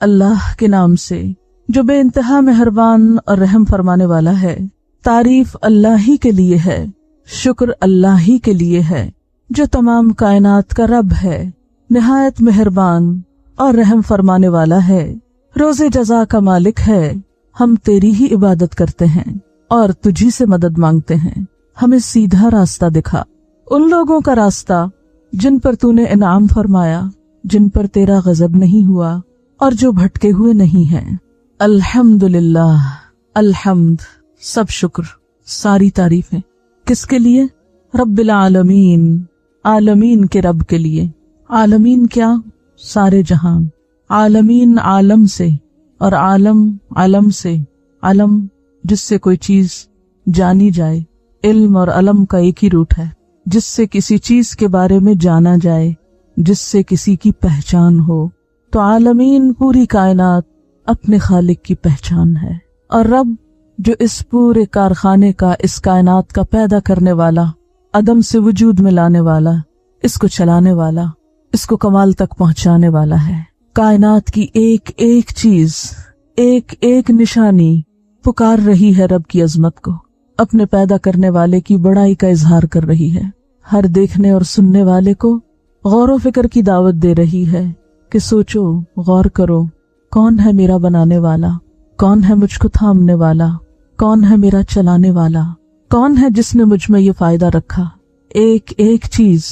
اللہ کے نام سے جو بے انتہا مہربان اور رحم فرمانے والا ہے۔ تعریف اللہ ہی کے لیے ہے، شکر اللہ ہی کے لیے ہے جو تمام کائنات کا رب ہے، نہایت مہربان اور رحم فرمانے والا ہے، روز جزا کا مالک ہے۔ ہم تیری ہی عبادت کرتے ہیں اور تجھی سے مدد مانگتے ہیں، ہمیں سیدھا راستہ دکھا، ان لوگوں کا راستہ جن پر تو نے انعام فرمایا، جن پر تیرا غضب نہیں ہوا اور جو بھٹکے ہوئے نہیں ہیں۔ الحمدللہ، الحمد، سب شکر، ساری تعریفیں کس کے لیے؟ رب العالمین، عالمین کے رب کے لیے۔ عالمین کیا؟ سارے جہان۔ عالمین عالم سے، اور عالم علم سے۔ علم جس سے کوئی چیز جانی جائے، علم اور علم کا ایک ہی روٹ ہے، جس سے کسی چیز کے بارے میں جانا جائے، جس سے کسی کی پہچان ہو۔ تو عالمین پوری کائنات اپنے خالق کی پہچان ہے، اور رب جو اس پورے کارخانے کا، اس کائنات کا پیدا کرنے والا، عدم سے وجود میں لانے والا، اس کو چلانے والا، اس کو کمال تک پہنچانے والا ہے۔ کائنات کی ایک ایک چیز، ایک ایک نشانی پکار رہی ہے رب کی عظمت کو، اپنے پیدا کرنے والے کی بڑائی کا اظہار کر رہی ہے، ہر دیکھنے اور سننے والے کو غور و فکر کی دعوت دے رہی ہے کہ سوچو، غور کرو، کون ہے میرا بنانے والا، کون ہے مجھ کو تھامنے والا، کون ہے میرا چلانے والا، کون ہے جس نے مجھ میں یہ فائدہ رکھا۔ ایک ایک چیز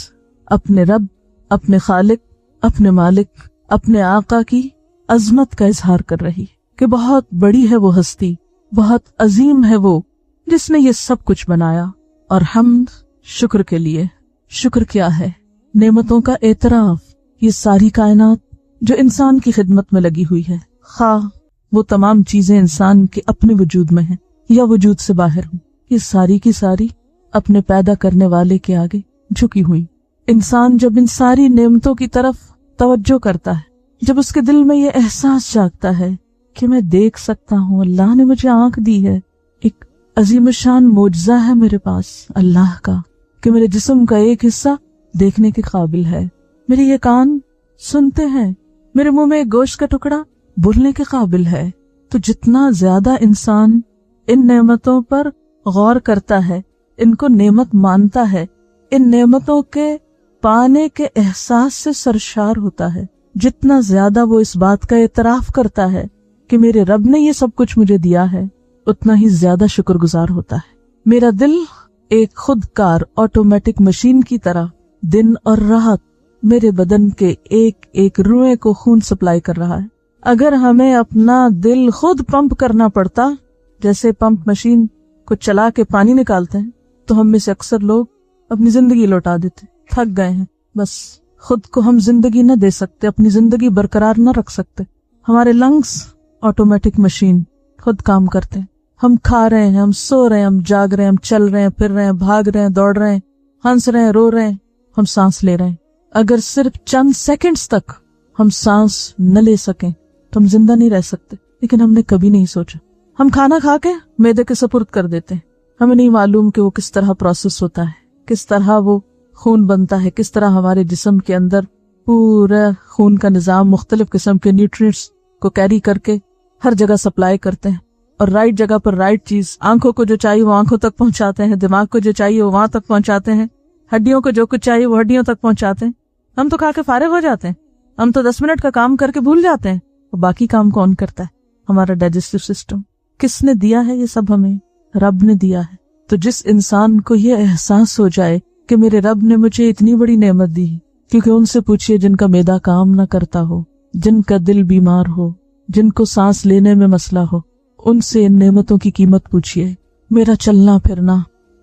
اپنے رب، اپنے خالق، اپنے مالک، اپنے آقا کی عظمت کا اظہار کر رہی کہ بہت بڑی ہے وہ ہستی، بہت عظیم ہے وہ جس نے یہ سب کچھ بنایا۔ اور حمد شکر کے لیے۔ شکر کیا ہے؟ نعمتوں کا اعتراف۔ یہ ساری کائنات جو انسان کی خدمت میں لگی ہوئی ہے، خواہ وہ تمام چیزیں انسان کے اپنے وجود میں ہیں یا وجود سے باہر ہوں، یہ ساری کی ساری اپنے پیدا کرنے والے کے آگے جھکی ہوئی۔ انسان جب ان ساری نعمتوں کی طرف توجہ کرتا ہے، جب اس کے دل میں یہ احساس جاگتا ہے کہ میں دیکھ سکتا ہوں، اللہ نے مجھے آنکھ دی ہے، ایک عظیم شان معجزہ ہے میرے پاس اللہ کا کہ میرے جسم کا ایک حصہ دیکھنے کے قابل ہے، میرے یہ کان سنتے ہیں، میرے منہ میں ایک گوشت کا ٹکڑا بولنے کے قابل ہے۔ تو جتنا زیادہ انسان ان نعمتوں پر غور کرتا ہے، ان کو نعمت مانتا ہے، ان نعمتوں کے پانے کے احساس سے سرشار ہوتا ہے، جتنا زیادہ وہ اس بات کا اعتراف کرتا ہے کہ میرے رب نے یہ سب کچھ مجھے دیا ہے، اتنا ہی زیادہ شکر گزار ہوتا ہے۔ میرا دل ایک خود کار آٹومیٹک مشین کی طرح دن اور رات میرے بدن کے ایک ایک روئے کو خون سپلائی کر رہا ہے۔ اگر ہمیں اپنا دل خود پمپ کرنا پڑتا، جیسے پمپ مشین کو چلا کے پانی نکالتے ہیں، تو ہم میں سے اکثر لوگ اپنی زندگی لوٹا دیتے، تھک گئے ہیں، بس خود کو ہم زندگی نہ دے سکتے، اپنی زندگی برقرار نہ رکھ سکتے۔ ہمارے لنگس آٹومیٹک مشین خود کام کرتے ہیں، ہم کھا رہے ہیں، ہم سو رہے ہیں، ہم جاگ رہے ہیں، ہم چل رہے ہیں، پھر رہے ہیں، بھاگ رہے ہیں، دوڑ رہے ہیں، ہنس رہے ہیں، رو رہے ہیں، ہم سانس لے رہے ہیں۔ اگر صرف چند سیکنڈز تک ہم سانس نہ لے سکیں تو ہم زندہ نہیں رہ سکتے، لیکن ہم نے کبھی نہیں سوچا۔ ہم کھانا کھا کے معدے کے سپرد کر دیتے ہیں، ہمیں نہیں معلوم کہ وہ کس طرح پروسیس ہوتا ہے، کس طرح وہ خون بنتا ہے، کس طرح ہمارے جسم کے اندر پورا خون کا نظام مختلف قسم کے نیوٹرینٹس کو کیری کر کے ہر جگہ سپلائی کرتے ہیں، اور رائٹ جگہ پر رائٹ چیز، آنکھوں کو جو چاہیے وہ آنکھوں تک پہنچاتے ہیں، دماغ کو جو چاہیے وہ وہاں تک پہنچاتے ہیں، ہڈیوں کو جو کچھ چاہیے وہ ہڈیوں تک پہنچاتے ہیں۔ ہم تو کھا کے فارغ ہو جاتے ہیں، ہم تو 10 منٹ کا کام کر کے بھول جاتے ہیں، اور باقی کام کون کرتا ہے؟ ہمارا ڈائجسٹو سسٹم۔ کس نے دیا ہے یہ سب؟ ہمیں رب نے دیا ہے۔ تو جس انسان کو یہ احساس ہو جائے کہ میرے رب نے مجھے اتنی بڑی نعمت دی، کیونکہ ان سے پوچھئے جن کا معدہ کام نہ کرتا ہو، جن کا دل بیمار ہو، جن کو سانس لینے میں مسئلہ ہو، ان سے ان نعمتوں کی قیمت پوچھئے۔ میرا چلنا پھرنا،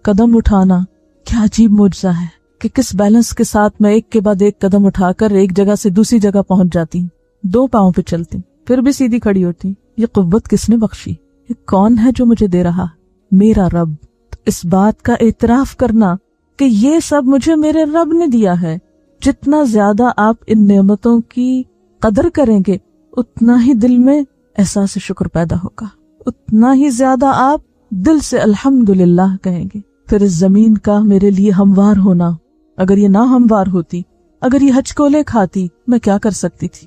قدم اٹھانا کیا عجیب معجزہ ہے کہ کس بیلنس کے ساتھ میں ایک کے بعد ایک قدم اٹھا کر ایک جگہ سے دوسری جگہ پہنچ جاتی ہوں، 2 پاؤں پہ چلتی، پھر بھی سیدھی کھڑی ہوتی۔ یہ قوت کس نے بخشی؟ یہ کون ہے جو مجھے دے رہا؟ میرا رب۔ اس بات کا اعتراف کرنا کہ یہ سب مجھے میرے رب نے دیا ہے، جتنا زیادہ آپ ان نعمتوں کی قدر کریں گے اتنا ہی دل میں احساس شکر پیدا ہوگا، اتنا ہی زیادہ آپ دل سے الحمدللہ کہیں گے۔ پھر اس زمین کا میرے لیے ہموار ہونا، اگر یہ نہ ہموار ہوتی، اگر یہ ہچکولے کھاتی، میں کیا کر سکتی تھی؟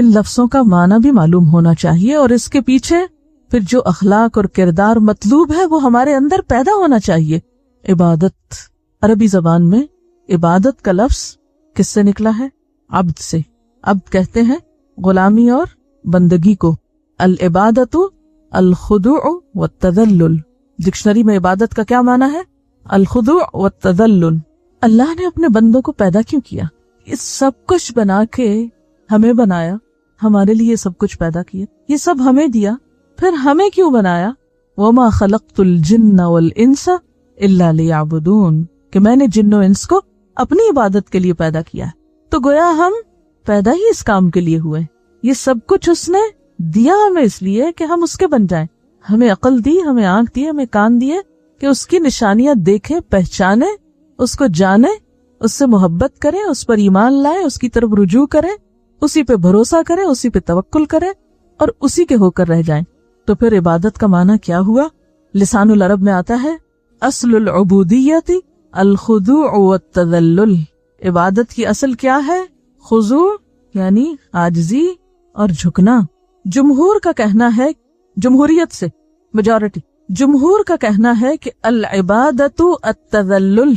ان لفظوں کا معنی بھی معلوم ہونا چاہیے اور اس کے پیچھے پھر جو اخلاق اور کردار مطلوب ہے وہ ہمارے اندر پیدا ہونا چاہیے۔ عبادت، عربی زبان میں عبادت کا لفظ کس سے نکلا ہے؟ عبد سے۔ عبد کہتے ہیں غلامی اور بندگی کو۔ العبادت الخضوع والتذلل، ڈکشنری میں عبادت کا کیا معنی ہے؟ الخضوع والتذلل۔ اللہ نے اپنے بندوں کو پیدا کیوں کیا؟ یہ سب کچھ بنا کے ہمیں بنایا، ہمارے لیے سب کچھ پیدا کیا، یہ سب ہمیں دیا، پھر ہمیں کیوں بنایا؟ وما خلقت الجن والانس الا لیعبدون، کہ میں نے جن و انس کو اپنی عبادت کے لیے پیدا کیا ہے۔ تو گویا ہم پیدا ہی اس کام کے لیے ہوئے، یہ سب کچھ اس نے دیا ہمیں اس لیے کہ ہم اس کے بن جائیں۔ ہمیں عقل دی، ہمیں آنکھ دی، ہمیں کان دیے کہ اس کی نشانیاں دیکھیں، پہچانے، اس کو جانے، اس سے محبت کریں، اس پر ایمان لائیں، اس کی طرف رجوع کریں، اسی پہ بھروسہ کریں، اسی پہ توکل کریں اور اسی کے ہو کر رہ جائیں۔ تو پھر عبادت کا معنی کیا ہوا؟ لسان العرب میں آتا ہے اصل العبودیت الخضوع والتذلل۔ عبادت کی اصل کیا ہے؟ خضوع یعنی عاجزی اور جھکنا۔ جمہور کا کہنا ہے، جمہوریت سے میجورٹی، جمہور کا کہنا ہے کہ العبادت التذلل،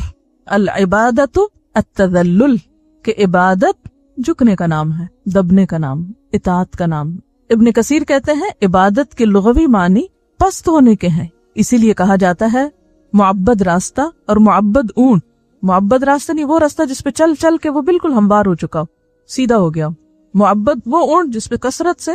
العبادت التذلل، کہ عبادت جھکنے کا نام ہے، دبنے کا نام، اطاعت کا نام۔ ابن کثیر کہتے ہیں عبادت کے لغوی معنی پست ہونے کے ہیں، اسی لیے کہا جاتا ہے معبد راستہ اور معبد اونٹ۔ معبد راستہ نہیں وہ راستہ جس پہ چل چل کے وہ بالکل ہموار ہو چکا ہو، سیدھا ہو گیا ہو۔ معبد وہ اونٹ جس پہ کثرت سے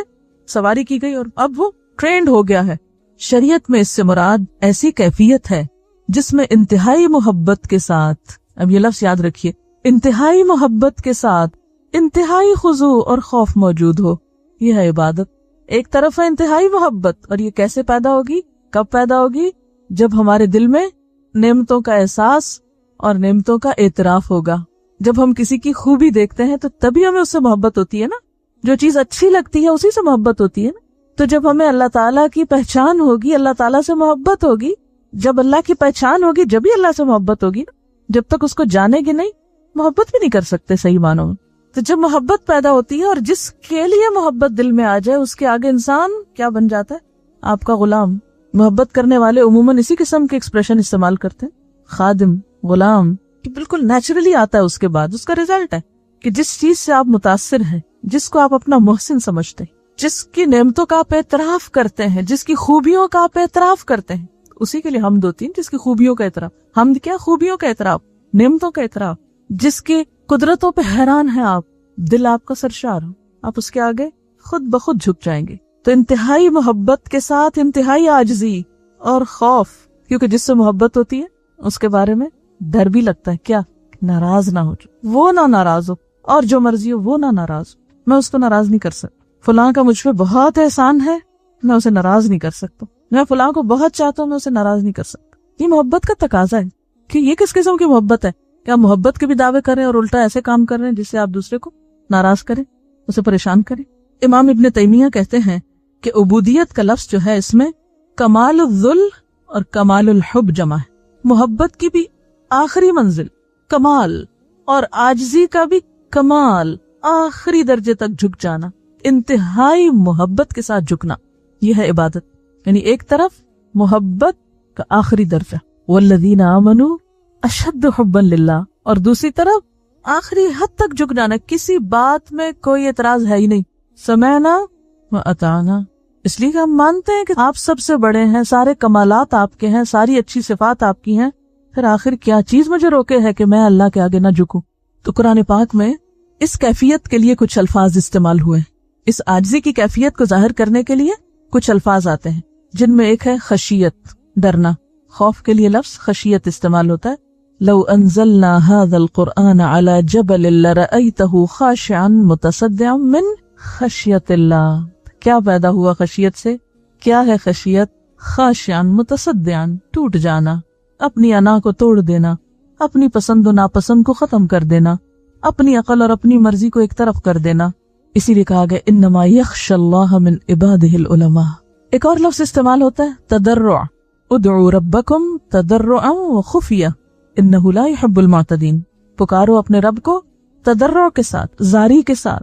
سواری کی گئی اور اب وہ ٹرینڈ ہو گیا ہے۔ شریعت میں اس سے مراد ایسی کیفیت ہے جس میں انتہائی محبت کے ساتھ، اب یہ لفظ یاد رکھیے، انتہائی محبت کے ساتھ انتہائی خضوع اور خوف موجود ہو، یہ ہے عبادت۔ ایک طرف ہے انتہائی محبت، اور یہ کیسے پیدا ہوگی؟ کب پیدا ہوگی؟ جب ہمارے دل میں نعمتوں کا احساس اور نعمتوں کا اعتراف ہوگا۔ جب ہم کسی کی خوبی دیکھتے ہیں تو تبھی ہمیں اس سے محبت ہوتی ہے نا، جو چیز اچھی لگتی ہے اسی سے محبت ہوتی ہے نا۔ تو جب ہمیں اللہ تعالیٰ کی پہچان ہوگی، اللہ تعالیٰ سے محبت ہوگی، جب اللہ کی پہچان ہوگی جب ہی اللہ سے محبت ہوگی نا۔ جب تک اس کو جانے گی نہیں، محبت بھی نہیں کر سکتے صحیح معنوں میں۔ تو جب محبت پیدا ہوتی ہے اور جس کے لیے محبت دل میں آ جائے، اس کے آگے انسان کیا بن جاتا ہے؟ آپ کا غلام۔ محبت کرنے والے عموماً اسی قسم کے ایکسپریشن استعمال کرتے ہیں، خادم، غلام، کہ بالکل نیچرلی آتا ہے اس کے بعد، اس کا ریزلٹ ہے کہ جس چیز سے آپ متاثر ہیں، جس کو آپ اپنا محسن سمجھتے ہیں، جس کی نعمتوں کا آپ اعتراف کرتے ہیں، جس کی خوبیوں کا آپ اعتراف کرتے ہیں، اسی کے لیے حمد ہوتی ہے، جس کی خوبیوں کا اعتراف۔ حمد کیا؟ خوبیوں کا اعتراف، نعمتوں کا اعتراف، جس کی قدرتوں پہ حیران ہیں آپ، دل آپ کا سرشار ہو، آپ اس کے آگے خود بخود جھک جائیں گے۔ تو انتہائی محبت کے ساتھ انتہائی عاجزی اور خوف، کیونکہ جس سے محبت ہوتی ہے اس کے بارے میں ڈر بھی لگتا ہے، کیا؟ ناراض نہ ہو، وہ نہ ناراض ہو، اور جو مرضی ہو وہ نہ ناراض ہو، میں اس کو ناراض نہیں کر سکتا۔ فلاں کا مجھ پہ بہت احسان ہے، میں اسے ناراض نہیں کر سکتا۔ میں فلاں کو بہت چاہتا ہوں، میں اسے ناراض نہیں کر سکتا۔ یہ محبت کا تقاضا ہے کہ یہ کس قسم کی محبت ہے کہ آپ محبت کے بھی دعوے کر رہے ہیں اور الٹا ایسے کام کر رہے ہیں جس سے آپ دوسرے کو ناراض کریں، اسے پریشان کریں۔ امام ابن تیمیہ کہتے ہیں کہ عبودیت کا لفظ جو ہے اس میں کمال الذل اور کمال الحب جمع ہے۔ محبت کی بھی آخری منزل کمال، اور عاجزی کا بھی کمال، آخری درجے تک جھک جانا، انتہائی محبت کے ساتھ جھکنا، یہ ہے عبادت۔ یعنی ایک طرف محبت کا آخری درجہ، والذین آمنوا اشد حبا للہ، اور دوسری طرف آخری حد تک جھک جانا، کسی بات میں کوئی اعتراض ہے ہی نہیں، سمعنا واطعنا، اس لیے کہ ہم مانتے ہیں کہ آپ سب سے بڑے ہیں، سارے کمالات آپ کے ہیں، ساری اچھی صفات آپ کی ہیں، پھر آخر کیا چیز مجھے روکے ہے کہ میں اللہ کے آگے نہ جھکوں۔ تو قرآن پاک میں اس کیفیت کے لیے کچھ الفاظ استعمال ہوئے، اس عاجزی کی کیفیت کو ظاہر کرنے کے لیے کچھ الفاظ آتے ہیں، جن میں ایک ہے خشیت، ڈرنا۔ خوف کے لیے لفظ خشیت استعمال ہوتا ہے، لو انزلنا هذا القرآن على جبل لرأيته خاشعا متصدعا من خشیت اللہ۔ کیا پیدا ہوا خشیت سے؟ کیا ہے خشیت؟ خاشعا متصدعا، ٹوٹ جانا، اپنی انا کو توڑ دینا، اپنی پسند و ناپسند کو ختم کر دینا، اپنی عقل اور اپنی مرضی کو ایک طرف کر دینا۔ اسی لیے کہا گیا انما یخشى اللہ من عباده العلماء۔ ایک اور لفظ استعمال ہوتا ہے تضرع، ادعوا ربکم تضرعا وخفیہ انہ لا يحب المعتدین۔ پکارو اپنے رب کو تضرع کے ساتھ، زاری کے ساتھ،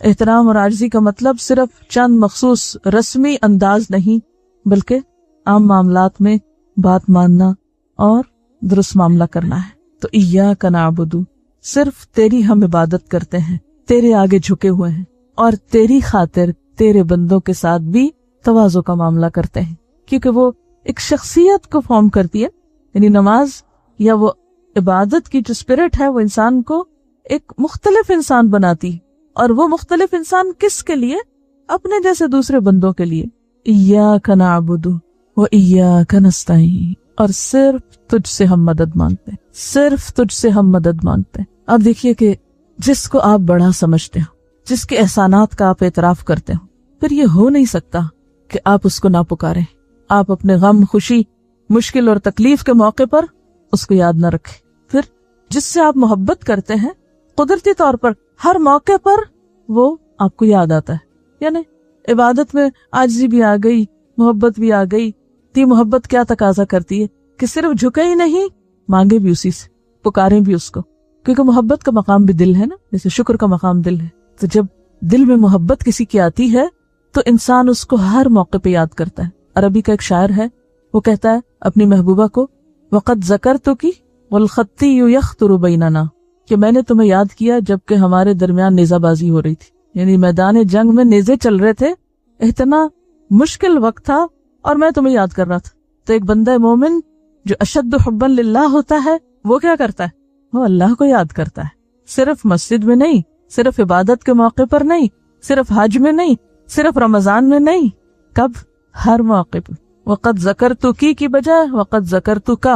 احترام اور عاجزی کا مطلب صرف چند مخصوص رسمی انداز نہیں، بلکہ عام معاملات میں بات ماننا اور درست معاملہ کرنا ہے۔ تو ایاک نعبد، صرف تیری ہم عبادت کرتے ہیں، تیرے آگے جھکے ہوئے ہیں، اور تیری خاطر تیرے بندوں کے ساتھ بھی تواضع کا معاملہ کرتے ہیں، کیونکہ وہ ایک شخصیت کو فارم کرتی ہے۔ یعنی نماز یا وہ عبادت کی جو اسپرٹ ہے وہ انسان کو ایک مختلف انسان بناتی ہے، اور وہ مختلف انسان کس کے لیے؟ اپنے جیسے دوسرے بندوں کے لیے۔ ایاک نعبد و ایاک نستعین، اور صرف تجھ سے ہم مدد مانگتے ہیں، صرف تجھ سے ہم مدد مانگتے ہیں۔ اب دیکھیے کہ جس کو آپ بڑا سمجھتے ہو، جس کے احسانات کا آپ اعتراف کرتے ہو، پھر یہ ہو نہیں سکتا کہ آپ اس کو نہ پکاریں، آپ اپنے غم، خوشی، مشکل اور تکلیف کے موقع پر اس کو یاد نہ رکھیں۔ پھر جس سے آپ محبت کرتے ہیں، قدرتی طور پر ہر موقع پر وہ آپ کو یاد آتا ہے۔ یعنی عبادت میں عاجزی بھی آ گئی، محبت بھی آ گئی۔ تی محبت کیا تقاضا کرتی ہے کہ صرف جھکے ہی نہیں، مانگے بھی اسی سے، پکاریں بھی اس کو، کیونکہ محبت کا مقام بھی دل ہے نا، جیسے شکر کا مقام دل ہے۔ تو جب دل میں محبت کسی کی آتی ہے تو انسان اس کو ہر موقع پہ یاد کرتا ہے۔ عربی کا ایک شاعر ہے، وہ کہتا ہے اپنی محبوبہ کو، وقد ذکرتکی والخطی یخطر بیننا، کہ میں نے تمہیں یاد کیا جبکہ ہمارے درمیان نیزہ بازی ہو رہی تھی۔ یعنی میدان جنگ میں نیزے چل رہے تھے، اتنا مشکل وقت تھا اور میں تمہیں یاد کر رہا تھا۔ تو ایک بندہ مومن جو اشد حبا للہ ہوتا ہے، وہ کیا کرتا ہے؟ وہ اللہ کو یاد کرتا ہے، صرف مسجد میں نہیں، صرف عبادت کے موقع پر نہیں، صرف حج میں نہیں، صرف رمضان میں نہیں، کب؟ ہر موقع پہ۔ وقد ذکرتکی کی بجائے وقد ذکرتکا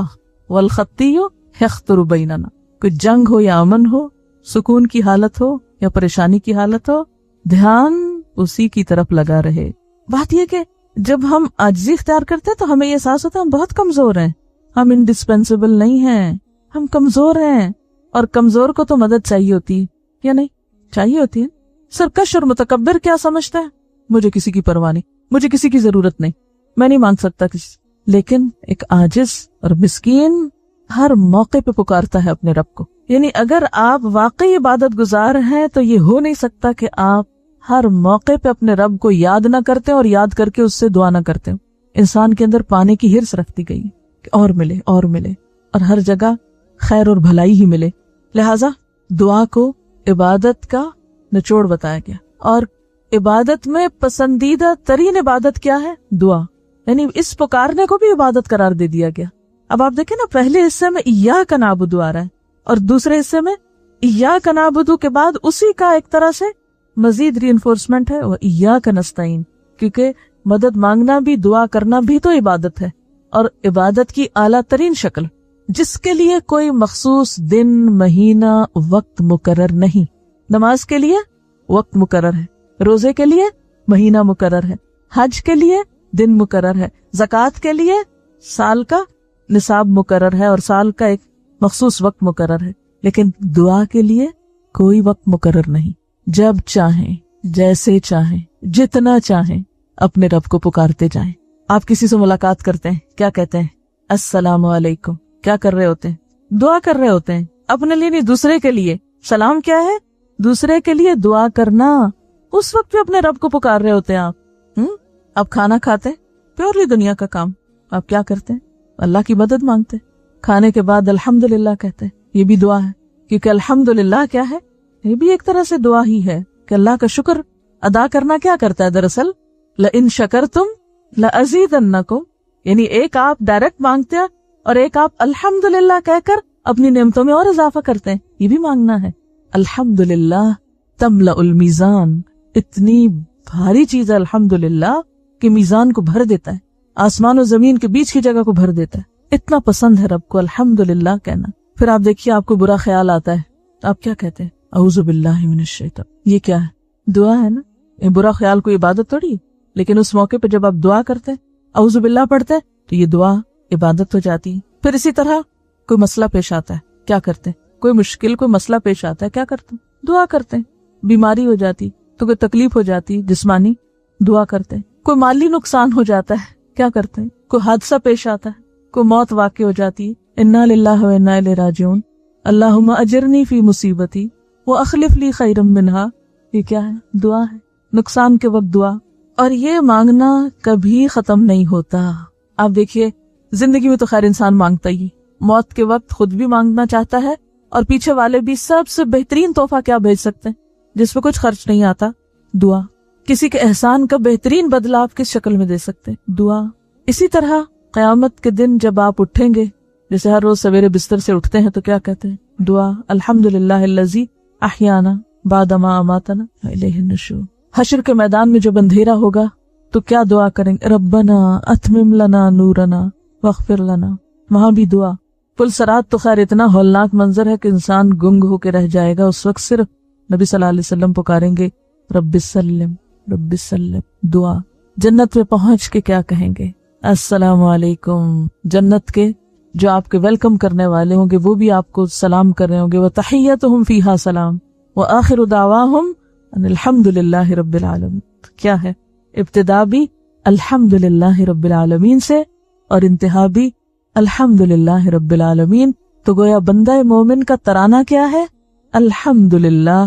والخطی یخطر بیننا۔ کوئی جنگ ہو یا امن ہو، سکون کی حالت ہو یا پریشانی کی حالت ہو، دھیان اسی کی طرف لگا رہے۔ بات یہ کہ جب ہم عاجزی اختیار کرتے ہیں تو ہمیں یہ احساس ہوتا ہے ہم بہت کمزور ہیں، ہم انڈسپینسیبل نہیں ہیں، ہم کمزور ہیں، اور کمزور کو تو مدد چاہیے ہوتی ہے یا نہیں؟ چاہیے ہوتی ہے۔ سرکش اور متکبر کیا سمجھتا ہے؟ مجھے کسی کی پرواہ نہیں، مجھے کسی کی ضرورت نہیں، میں نہیں مانگ سکتا کسی۔ لیکن ایک عاجز اور مسکین ہر موقع پہ پکارتا ہے اپنے رب کو۔ یعنی اگر آپ واقعی عبادت گزار ہیں تو یہ ہو نہیں سکتا کہ آپ ہر موقع پہ اپنے رب کو یاد نہ کرتے اور یاد کر کے اس سے دعا نہ کرتے ہو۔ انسان کے اندر پانے کی ہرس رکھتی گئی کہ اور ملے اور ملے، اور ہر جگہ خیر اور بھلائی ہی ملے۔ لہٰذا دعا کو عبادت کا نچوڑ بتایا گیا، اور عبادت میں پسندیدہ ترین عبادت کیا ہے؟ دعا۔ یعنی اس پکارنے کو بھی عبادت قرار دے دیا گیا۔ اب آپ دیکھیں نا، پہلے حصے میں ایاک نعبد آ رہا ہے، اور دوسرے حصے میں ایاک نعبد کے بعد اسی کا ایک طرح سے مزید ری انفورسمنٹ ہے، وہ ایاک نستعین، کیونکہ مدد مانگنا بھی، دعا کرنا بھی تو عبادت ہے، اور عبادت کی اعلیٰ ترین شکل جس کے لیے کوئی مخصوص دن، مہینہ، وقت مقرر نہیں۔ نماز کے لیے وقت مقرر ہے، روزے کے لیے مہینہ مقرر ہے، حج کے لیے دن مقرر ہے، زکوٰۃ کے لیے سال کا نصاب مقرر ہے اور سال کا ایک مخصوص وقت مقرر ہے، لیکن دعا کے لیے کوئی وقت مقرر نہیں۔ جب چاہیں، جیسے چاہیں، جتنا چاہیں اپنے رب کو پکارتے جائیں۔ آپ کسی سے ملاقات کرتے ہیں، کیا کہتے ہیں؟ السلام علیکم۔ کیا کر رہے ہوتے ہیں؟ دعا کر رہے ہوتے ہیں، اپنے لیے نہیں، دوسرے کے لیے۔ سلام کیا ہے؟ دوسرے کے لیے دعا کرنا۔ اس وقت بھی اپنے رب کو پکار رہے ہوتے ہیں آپ۔ آپ کھانا کھاتے ہیں، پیورلی دنیا کا کام، آپ کیا کرتے ہیں؟ اللہ کی مدد مانگتے ہیں۔ کھانے کے بعد الحمدللہ کہتے ہیں، یہ بھی دعا ہے، کیونکہ الحمدللہ کیا ہے؟ یہ بھی ایک طرح سے دعا ہی ہے کہ اللہ کا شکر ادا کرنا کیا کرتا ہے دراصل؟ لئن شکرتم لأزیدنکم، یعنی ایک آپ ڈائریکٹ مانگتے ہیں اور ایک آپ الحمدللہ کہہ کر اپنی نعمتوں میں اور اضافہ کرتے ہیں، یہ بھی مانگنا ہے۔ الحمدللہ تملأ المیزان، اتنی بھاری چیز ہے الحمدللہ کہ میزان کو بھر دیتا ہے، آسمان و زمین کے بیچ کی جگہ کو بھر دیتا ہے۔ اتنا پسند ہے رب کو الحمدللہ کہنا۔ پھر آپ دیکھیے آپ کو برا خیال آتا ہے تو آپ کیا کہتے ہیں؟ اعوذ باللہ من الشیطان۔ یہ کیا ہے؟ دعا ہے نا۔ یہ برا خیال کوئی عبادت تھوڑی ہے، لیکن اس موقع پہ جب آپ دعا کرتے ہیں، اعوذ باللہ پڑھتے ہیں، تو یہ دعا عبادت ہو جاتی ہے۔ پھر اسی طرح کوئی مسئلہ پیش آتا ہے، کیا کرتے ہیں؟ کوئی مشکل، کوئی مسئلہ پیش آتا ہے، کیا کرتے ہیں؟ دعا کرتے ہیں۔ بیماری ہو جاتی تو کوئی تکلیف ہو جاتی جسمانی، دعا کرتے ہیں۔ کوئی مالی نقصان ہو جاتا ہے، کیا کرتے ہیں؟ کوئی حادثہ پیش آتا ہے، کوئی موت واقع ہو جاتی ہے، انا للہ و انا الیہ راجعون، اللہم اجرنی فی مصیبتی واخلف لی خیرا منہا، یہ کیا ہے؟ دعا ہے. نقصان کے وقت دعا. اور یہ مانگنا کبھی ختم نہیں ہوتا. آپ دیکھیے زندگی میں تو خیر انسان مانگتا ہی، موت کے وقت خود بھی مانگنا چاہتا ہے اور پیچھے والے بھی. سب سے بہترین تحفہ کیا بھیج سکتے ہیں جس پہ کچھ خرچ نہیں آتا؟ دعا. کسی کے احسان کا بہترین بدلہ آپ کس شکل میں دے سکتے ہیں؟ دعا. اسی طرح قیامت کے دن جب آپ اٹھیں گے، جیسے ہر روز سویرے بستر سے اٹھتے ہیں تو کیا کہتے ہیں؟ دعا. الحمدللہ الذی احیانا بعد ما اماتنا الیہ النشور. حشر کے میدان میں جب اندھیرا ہوگا تو کیا دعا کریں گے؟ ربنا اتمم لنا نورنا واغفر لنا. وہاں بھی دعا. پل صراط تو خیر اتنا ہولناک منظر ہے کہ انسان گنگ ہو کے رہ جائے گا. اس وقت صرف نبی صلی اللہ علیہ وسلم پکاریں گے رب سلم رب سلم. دعا. جنت میں پہنچ کے کیا کہیں گے؟ السلام علیکم. جنت کے جو آپ کے ویلکم کرنے والے ہوں گے وہ بھی آپ کو سلام کر رہے ہوں گے. وَتَحِيَّتُهُمْ فِيهَا سلام وَآخِرُ دَعْوَاهُمْ أَنِ الْحَمْدُ لِلَّهِ رَبِّ الْعَالَمِينَ. کیا ہے؟ ابتدا بھی الحمدللہ رب العالمین سے اور انتہا بھی الحمدللہ رب العالمین. تو گویا بندہ مومن کا ترانہ کیا ہے؟ الحمدللہ.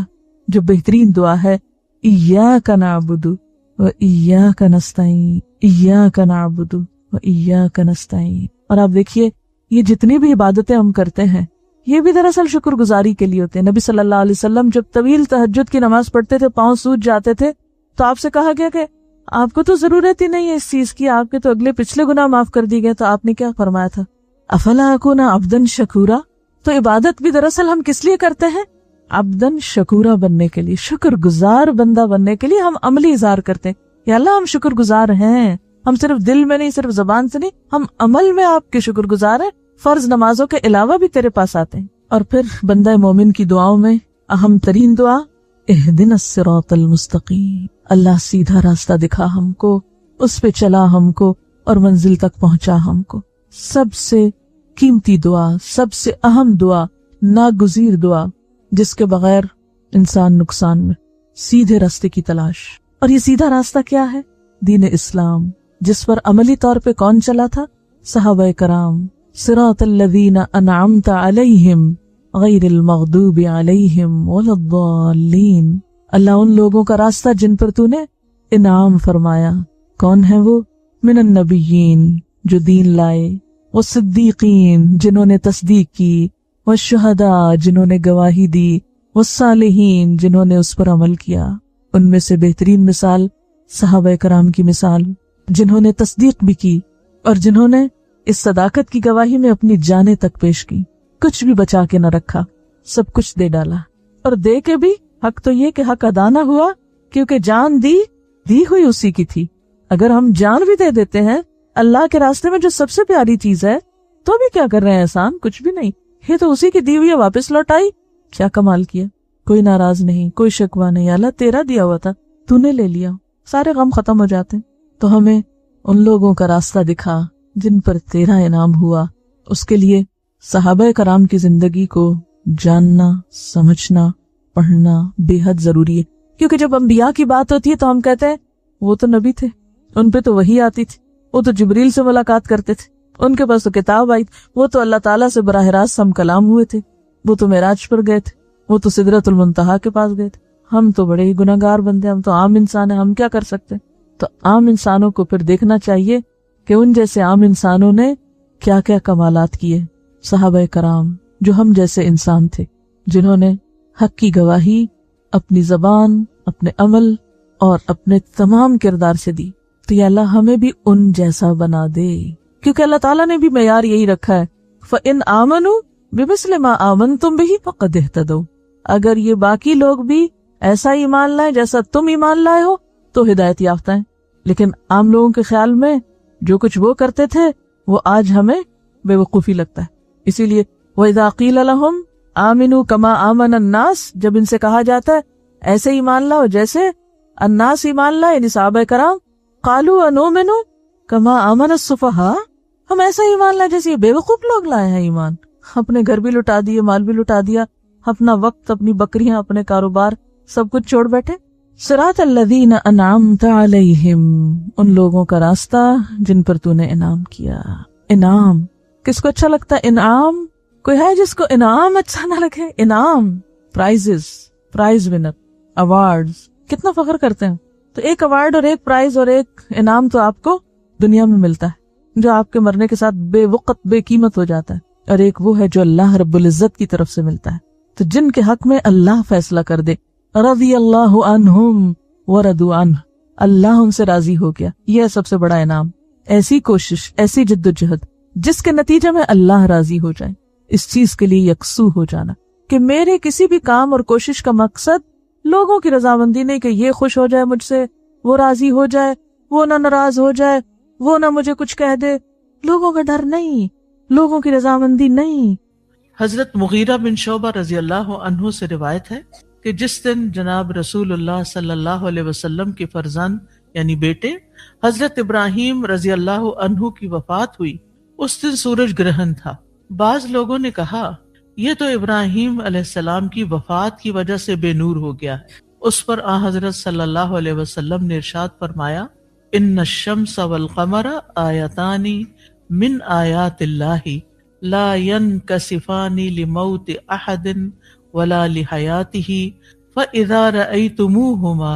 جو بہترین دعا ہے ایاک نعبد و ایاک نستعین ایاک نعبد و ایاک نستعین. اور آپ دیکھیے یہ جتنی بھی عبادتیں ہم کرتے ہیں یہ بھی دراصل شکر گزاری کے لیے ہوتے ہیں. نبی صلی اللہ علیہ وسلم جب طویل تہجد کی نماز پڑھتے تھے، پاؤں سوج جاتے تھے، تو آپ سے کہا گیا کہ آپ کو تو ضرورت ہی نہیں ہے اس چیز کی، آپ کے تو اگلے پچھلے گناہ معاف کر دی گئے. تو آپ نے کیا فرمایا تھا؟ افلا اکون عبدا شکورا. تو عبادت بھی دراصل ہم کس لیے کرتے ہیں؟ عبدا شکورا بننے کے لیے، شکر گزار بندہ بننے کے لیے ہم عملی اظہار کرتے ہیں. یا اللہ ہم شکر گزار ہیں. ہم صرف دل میں نہیں، صرف زبان سے نہیں، ہم عمل میں آپ کے شکر گزار ہیں. فرض نمازوں کے علاوہ بھی تیرے پاس آتے ہیں. اور پھر بندہ مومن کی دعاؤں میں اہم ترین دعا اہدنا الصراط المستقیم. اللہ سیدھا راستہ دکھا ہم کو، اس پہ چلا ہم کو اور منزل تک پہنچا ہم کو. سب سے قیمتی دعا، سب سے اہم دعا، ناگزیر دعا، جس کے بغیر انسان نقصان میں. سیدھے راستے کی تلاش. اور یہ سیدھا راستہ کیا ہے؟ دین اسلام، جس پر عملی طور پہ کون چلا تھا؟ صحابہ کرام. صراط الذین انعمت علیہم غیر المغضوب علیہم ولا الضالین. اللہ ان لوگوں کا راستہ جن پر تو نے انعام فرمایا. کون ہے وہ؟ من النبیین، جو دین لائے، والصدیقین، جنہوں نے تصدیق کی، والشہداء، جنہوں نے گواہی دی، والصالحین، جنہوں نے اس پر عمل کیا. ان میں سے بہترین مثال صحابہ کرام کی مثال، جنہوں نے تصدیق بھی کی اور جنہوں نے اس صداقت کی گواہی میں اپنی جانیں تک پیش کی. کچھ بھی بچا کے نہ رکھا، سب کچھ دے ڈالا. اور دے کے بھی حق تو یہ کہ حق ادا نہ ہوا، کیونکہ جان دی ہوئی اسی کی تھی. اگر ہم جان بھی دے دیتے ہیں اللہ کے راستے میں جو سب سے پیاری چیز ہے، تو بھی کیا کر رہے ہیں احسان؟ کچھ بھی نہیں. یہ تو اسی کی دی ہوئی واپس لوٹائی. کیا کمال کیا. کوئی ناراض نہیں، کوئی شکوہ نہیں. اللہ تیرا دیا ہوا تھا، تو نے لے لیا. سارے غم ختم ہو جاتے. تو ہمیں ان لوگوں کا راستہ دکھا جن پر تیرا انعام ہوا. اس کے لیے صحابہ کرام کی زندگی کو جاننا، سمجھنا، پڑھنا بے حد ضروری ہے. کیونکہ جب انبیاء کی بات ہوتی ہے تو ہم کہتے ہیں وہ تو نبی تھے، ان پہ تو وحی آتی تھی، وہ تو جبریل سے ملاقات کرتے تھے، ان کے پاس تو کتاب آئی، وہ تو اللہ تعالیٰ سے براہ راست ہم کلام ہوئے تھے، وہ تو معراج پر گئے تھے، وہ تو سدرۃ المنتہا کے پاس گئے تھے. ہم تو بڑے ہی گناہگار بندے، ہم تو عام انسان ہیں، ہم کیا کر سکتے؟ تو عام انسانوں کو پھر دیکھنا چاہیے کہ ان جیسے عام انسانوں نے کیا کیا کمالات کیے. صحابہ کرام جو ہم جیسے انسان تھے، جنہوں نے حق کی گواہی اپنی زبان، اپنے عمل اور اپنے تمام کردار سے دی. تو یا اللہ ہمیں بھی ان جیسا بنا دے، کیونکہ اللہ تعالیٰ نے بھی معیار یہی رکھا ہے. فَإِنْ آمَنُوا بِمِثْلِ مَا آمَنْتُمْ بِهِ فَقَدْ اهْتَدَوْا. اگر یہ باقی لوگ بھی ایسا ایمان لائیں جیسا تم ایمان لائے ہو تو ہدایت یافتہ ہیں. لیکن عام لوگوں کے خیال میں جو کچھ وہ کرتے تھے وہ آج ہمیں بے وقوفی لگتا ہے. اسی لیے وَإِذَا قِيلَ لَهُمْ آمِنُوا كَمَا آمَنَ النَّاسِ، جب ان سے کہا جاتا ہے ایسے ایمان لاؤ جیسے الناس ایمان لائے، یعنی صحابہ کرام، قَالُوا أَنُؤْمِنُ كَمَا آمَنَ السُّفَهَاءُ، ہم ایسا ایمان لائے جیسے یہ بے وقوف لوگ لائے ہیں ایمان. اپنے گھر بھی لٹا دیے، مال بھی لٹا دیا، اپنا وقت، اپنی بکریاں، اپنے کاروبار سب کچھ چھوڑ بیٹھے. صراط الذین انعمت علیہم، ان لوگوں کا راستہ جن پر تو نے انعام کیا. انعام کس کو اچھا لگتا ہے؟ انعام کوئی ہے جس کو انعام اچھا نہ لگے؟ انعام، پرائز ونر. ایوارڈز، کتنا فخر کرتے ہیں. تو ایک ایوارڈ اور ایک پرائز اور ایک انعام تو آپ کو دنیا میں ملتا ہے جو آپ کے مرنے کے ساتھ بے وقت بے قیمت ہو جاتا ہے، اور ایک وہ ہے جو اللہ رب العزت کی طرف سے ملتا ہے. تو جن کے حق میں اللہ فیصلہ کر دے، رضی اللہ عنہم ورضوا عنہ، اللہ ان سے راضی ہو گیا، یہ سب سے بڑا انعام. ایسی کوشش، ایسی جد و جہد جس کے نتیجے میں اللہ راضی ہو جائے، اس چیز کے لیے یکسو ہو جانا کہ میرے کسی بھی کام اور کوشش کا مقصد لوگوں کی رضامندی نہیں کہ یہ خوش ہو جائے مجھ سے، وہ راضی ہو جائے، وہ نہ ناراض ہو جائے، وہ نہ مجھے کچھ کہہ دے. لوگوں کا ڈر نہیں، لوگوں کی رضامندی نہیں. حضرت مغیرہ بن شعبہ رضی اللہ عنہ سے روایت ہے کہ جس دن جناب رسول اللہ صلی اللہ علیہ وسلم کے فرزند یعنی بیٹے حضرت ابراہیم رضی اللہ عنہ کی وفات ہوئی، اس دن سورج گرہن تھا. بعض لوگوں نے کہا یہ تو ابراہیم علیہ السلام کی وفات کی وجہ سے بے نور ہو گیا ہے. اس پر حضرت صلی اللہ علیہ وسلم نے ارشاد فرمایا، ان الشمس والقمر آیتان من آیات اللہ لا ينکسفان لموت احد ولا لحیاتہ فاذا رأیتموہما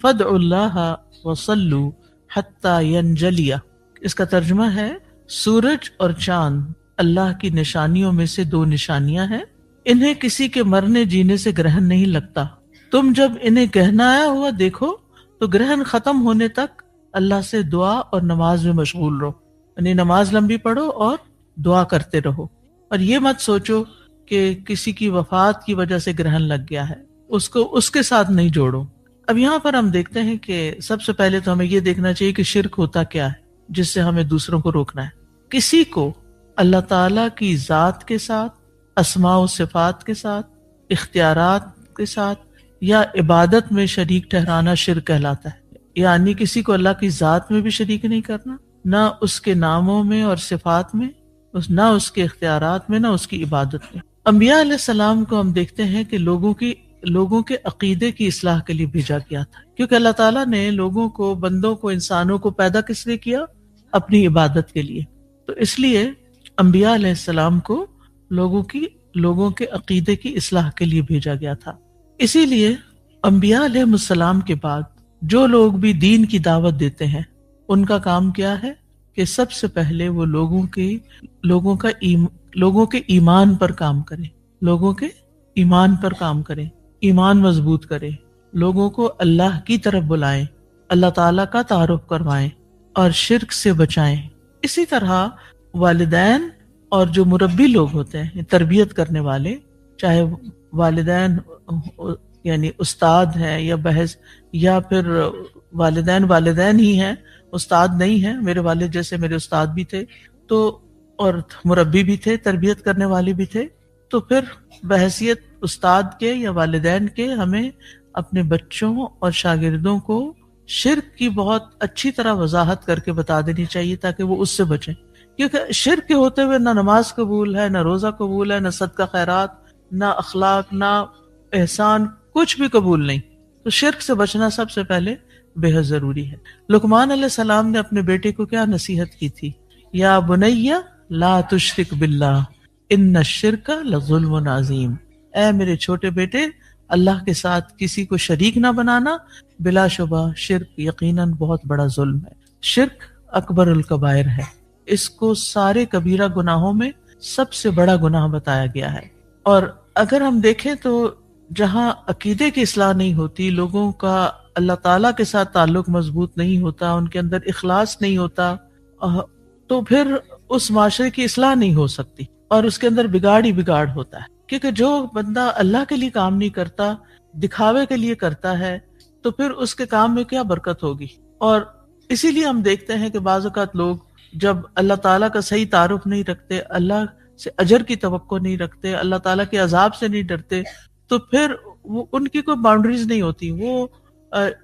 فادعوا اللہ وصلوا حتی ینجلیا. اس کا ترجمہ ہے سورج اور چاند اللہ کی نشانیوں میں سے دو نشانیاں ہیں، انہیں کسی کے مرنے جینے سے گرہن نہیں لگتا. تم جب انہیں گہنایا ہوا دیکھو تو گرہن ختم ہونے تک اللہ سے دعا اور نماز میں مشغول رہو، یعنی نماز لمبی پڑھو اور دعا کرتے رہو، اور یہ مت سوچو کہ کسی کی وفات کی وجہ سے گرہن لگ گیا ہے، اس کو اس کے ساتھ نہیں جوڑو. اب یہاں پر ہم دیکھتے ہیں کہ سب سے پہلے تو ہمیں یہ دیکھنا چاہیے کہ شرک ہوتا کیا ہے جس سے ہمیں دوسروں کو روکنا ہے. کسی کو اللہ تعالیٰ کی ذات کے ساتھ، اسماء و صفات کے ساتھ، اختیارات کے ساتھ یا عبادت میں شریک ٹھہرانا شرک کہلاتا ہے. یعنی کسی کو اللہ کی ذات میں بھی شریک نہیں کرنا، نہ اس کے ناموں میں اور صفات میں، نہ اس کے اختیارات میں، نہ اس کی عبادت میں. انبیاء علیہ السلام کو ہم دیکھتے ہیں کہ لوگوں کے عقیدے کی اصلاح کے لیے بھیجا گیا تھا، کیونکہ اللہ تعالیٰ نے لوگوں کو، بندوں کو، انسانوں کو پیدا کس لیے کیا؟ اپنی عبادت کے لیے. تو اس لیے انبیاء علیہ السلام کو لوگوں کے عقیدے کی اصلاح کے لیے بھیجا گیا تھا. اسی لیے انبیاء علیہ السلام کے بعد جو لوگ بھی دین کی دعوت دیتے ہیں ان کا کام کیا ہے کہ سب سے پہلے وہ لوگوں کے ایمان پر کام کریں، لوگوں کے ایمان پر کام کریں، ایمان مضبوط کریں، لوگوں کو اللہ کی طرف بلائیں، اللہ تعالیٰ کا تعارف کروائیں اور شرک سے بچائیں. اسی طرح والدین اور جو مربی لوگ ہوتے ہیں، تربیت کرنے والے، چاہے والدین یعنی استاد ہیں یا بحث، یا پھر والدین ہی ہیں، استاد نہیں ہیں. میرے والد جیسے میرے استاد بھی تھے تو، اور مربی بھی تھے، تربیت کرنے والے بھی تھے. تو پھر بحیثیت استاد کے یا والدین کے ہمیں اپنے بچوں اور شاگردوں کو شرک کی بہت اچھی طرح وضاحت کر کے بتا دینی چاہیے تاکہ وہ اس سے بچیں. کیونکہ شرک کے ہوتے ہوئے نہ نماز قبول ہے، نہ روزہ قبول ہے، نہ صدقہ خیرات، نہ اخلاق، نہ احسان، کچھ بھی قبول نہیں. تو شرک سے بچنا سب سے پہلے بے حد ضروری ہے. لقمان علیہ السلام نے اپنے بیٹے کو کیا نصیحت کی تھی؟ یا بنی لا تشرک باللہ ان الشرک لظلم عظیم. اے میرے چھوٹے بیٹے، اللہ کے ساتھ کسی کو شریک نہ بنانا، بلا شبہ شرک یقیناً بہت بڑا ظلم ہے. شرک اکبر الکبائر ہے، اس کو سارے کبیرہ گناہوں میں سب سے بڑا گناہ بتایا گیا ہے. اور اگر ہم دیکھیں تو جہاں عقیدے کی اصلاح نہیں ہوتی، لوگوں کا اللہ تعالیٰ کے ساتھ تعلق مضبوط نہیں ہوتا، ان کے اندر اخلاص نہیں ہوتا، تو پھر اس معاشرے کی اصلاح نہیں ہو سکتی اور اس کے اندر بگاڑ ہی بگاڑ ہوتا ہے. کیونکہ جو بندہ اللہ کے لیے کام نہیں کرتا، دکھاوے کے لیے کرتا ہے، تو پھر اس کے کام میں کیا برکت ہوگی. اور اسی لیے ہم دیکھتے ہیں کہ بعض اوقات لوگ جب اللہ تعالیٰ کا صحیح تعارف نہیں رکھتے، اللہ سے اجر کی توقع نہیں رکھتے، اللہ تعالیٰ کے عذاب سے نہیں ڈرتے، تو پھر وہ ان کی کوئی باؤنڈریز نہیں ہوتی، وہ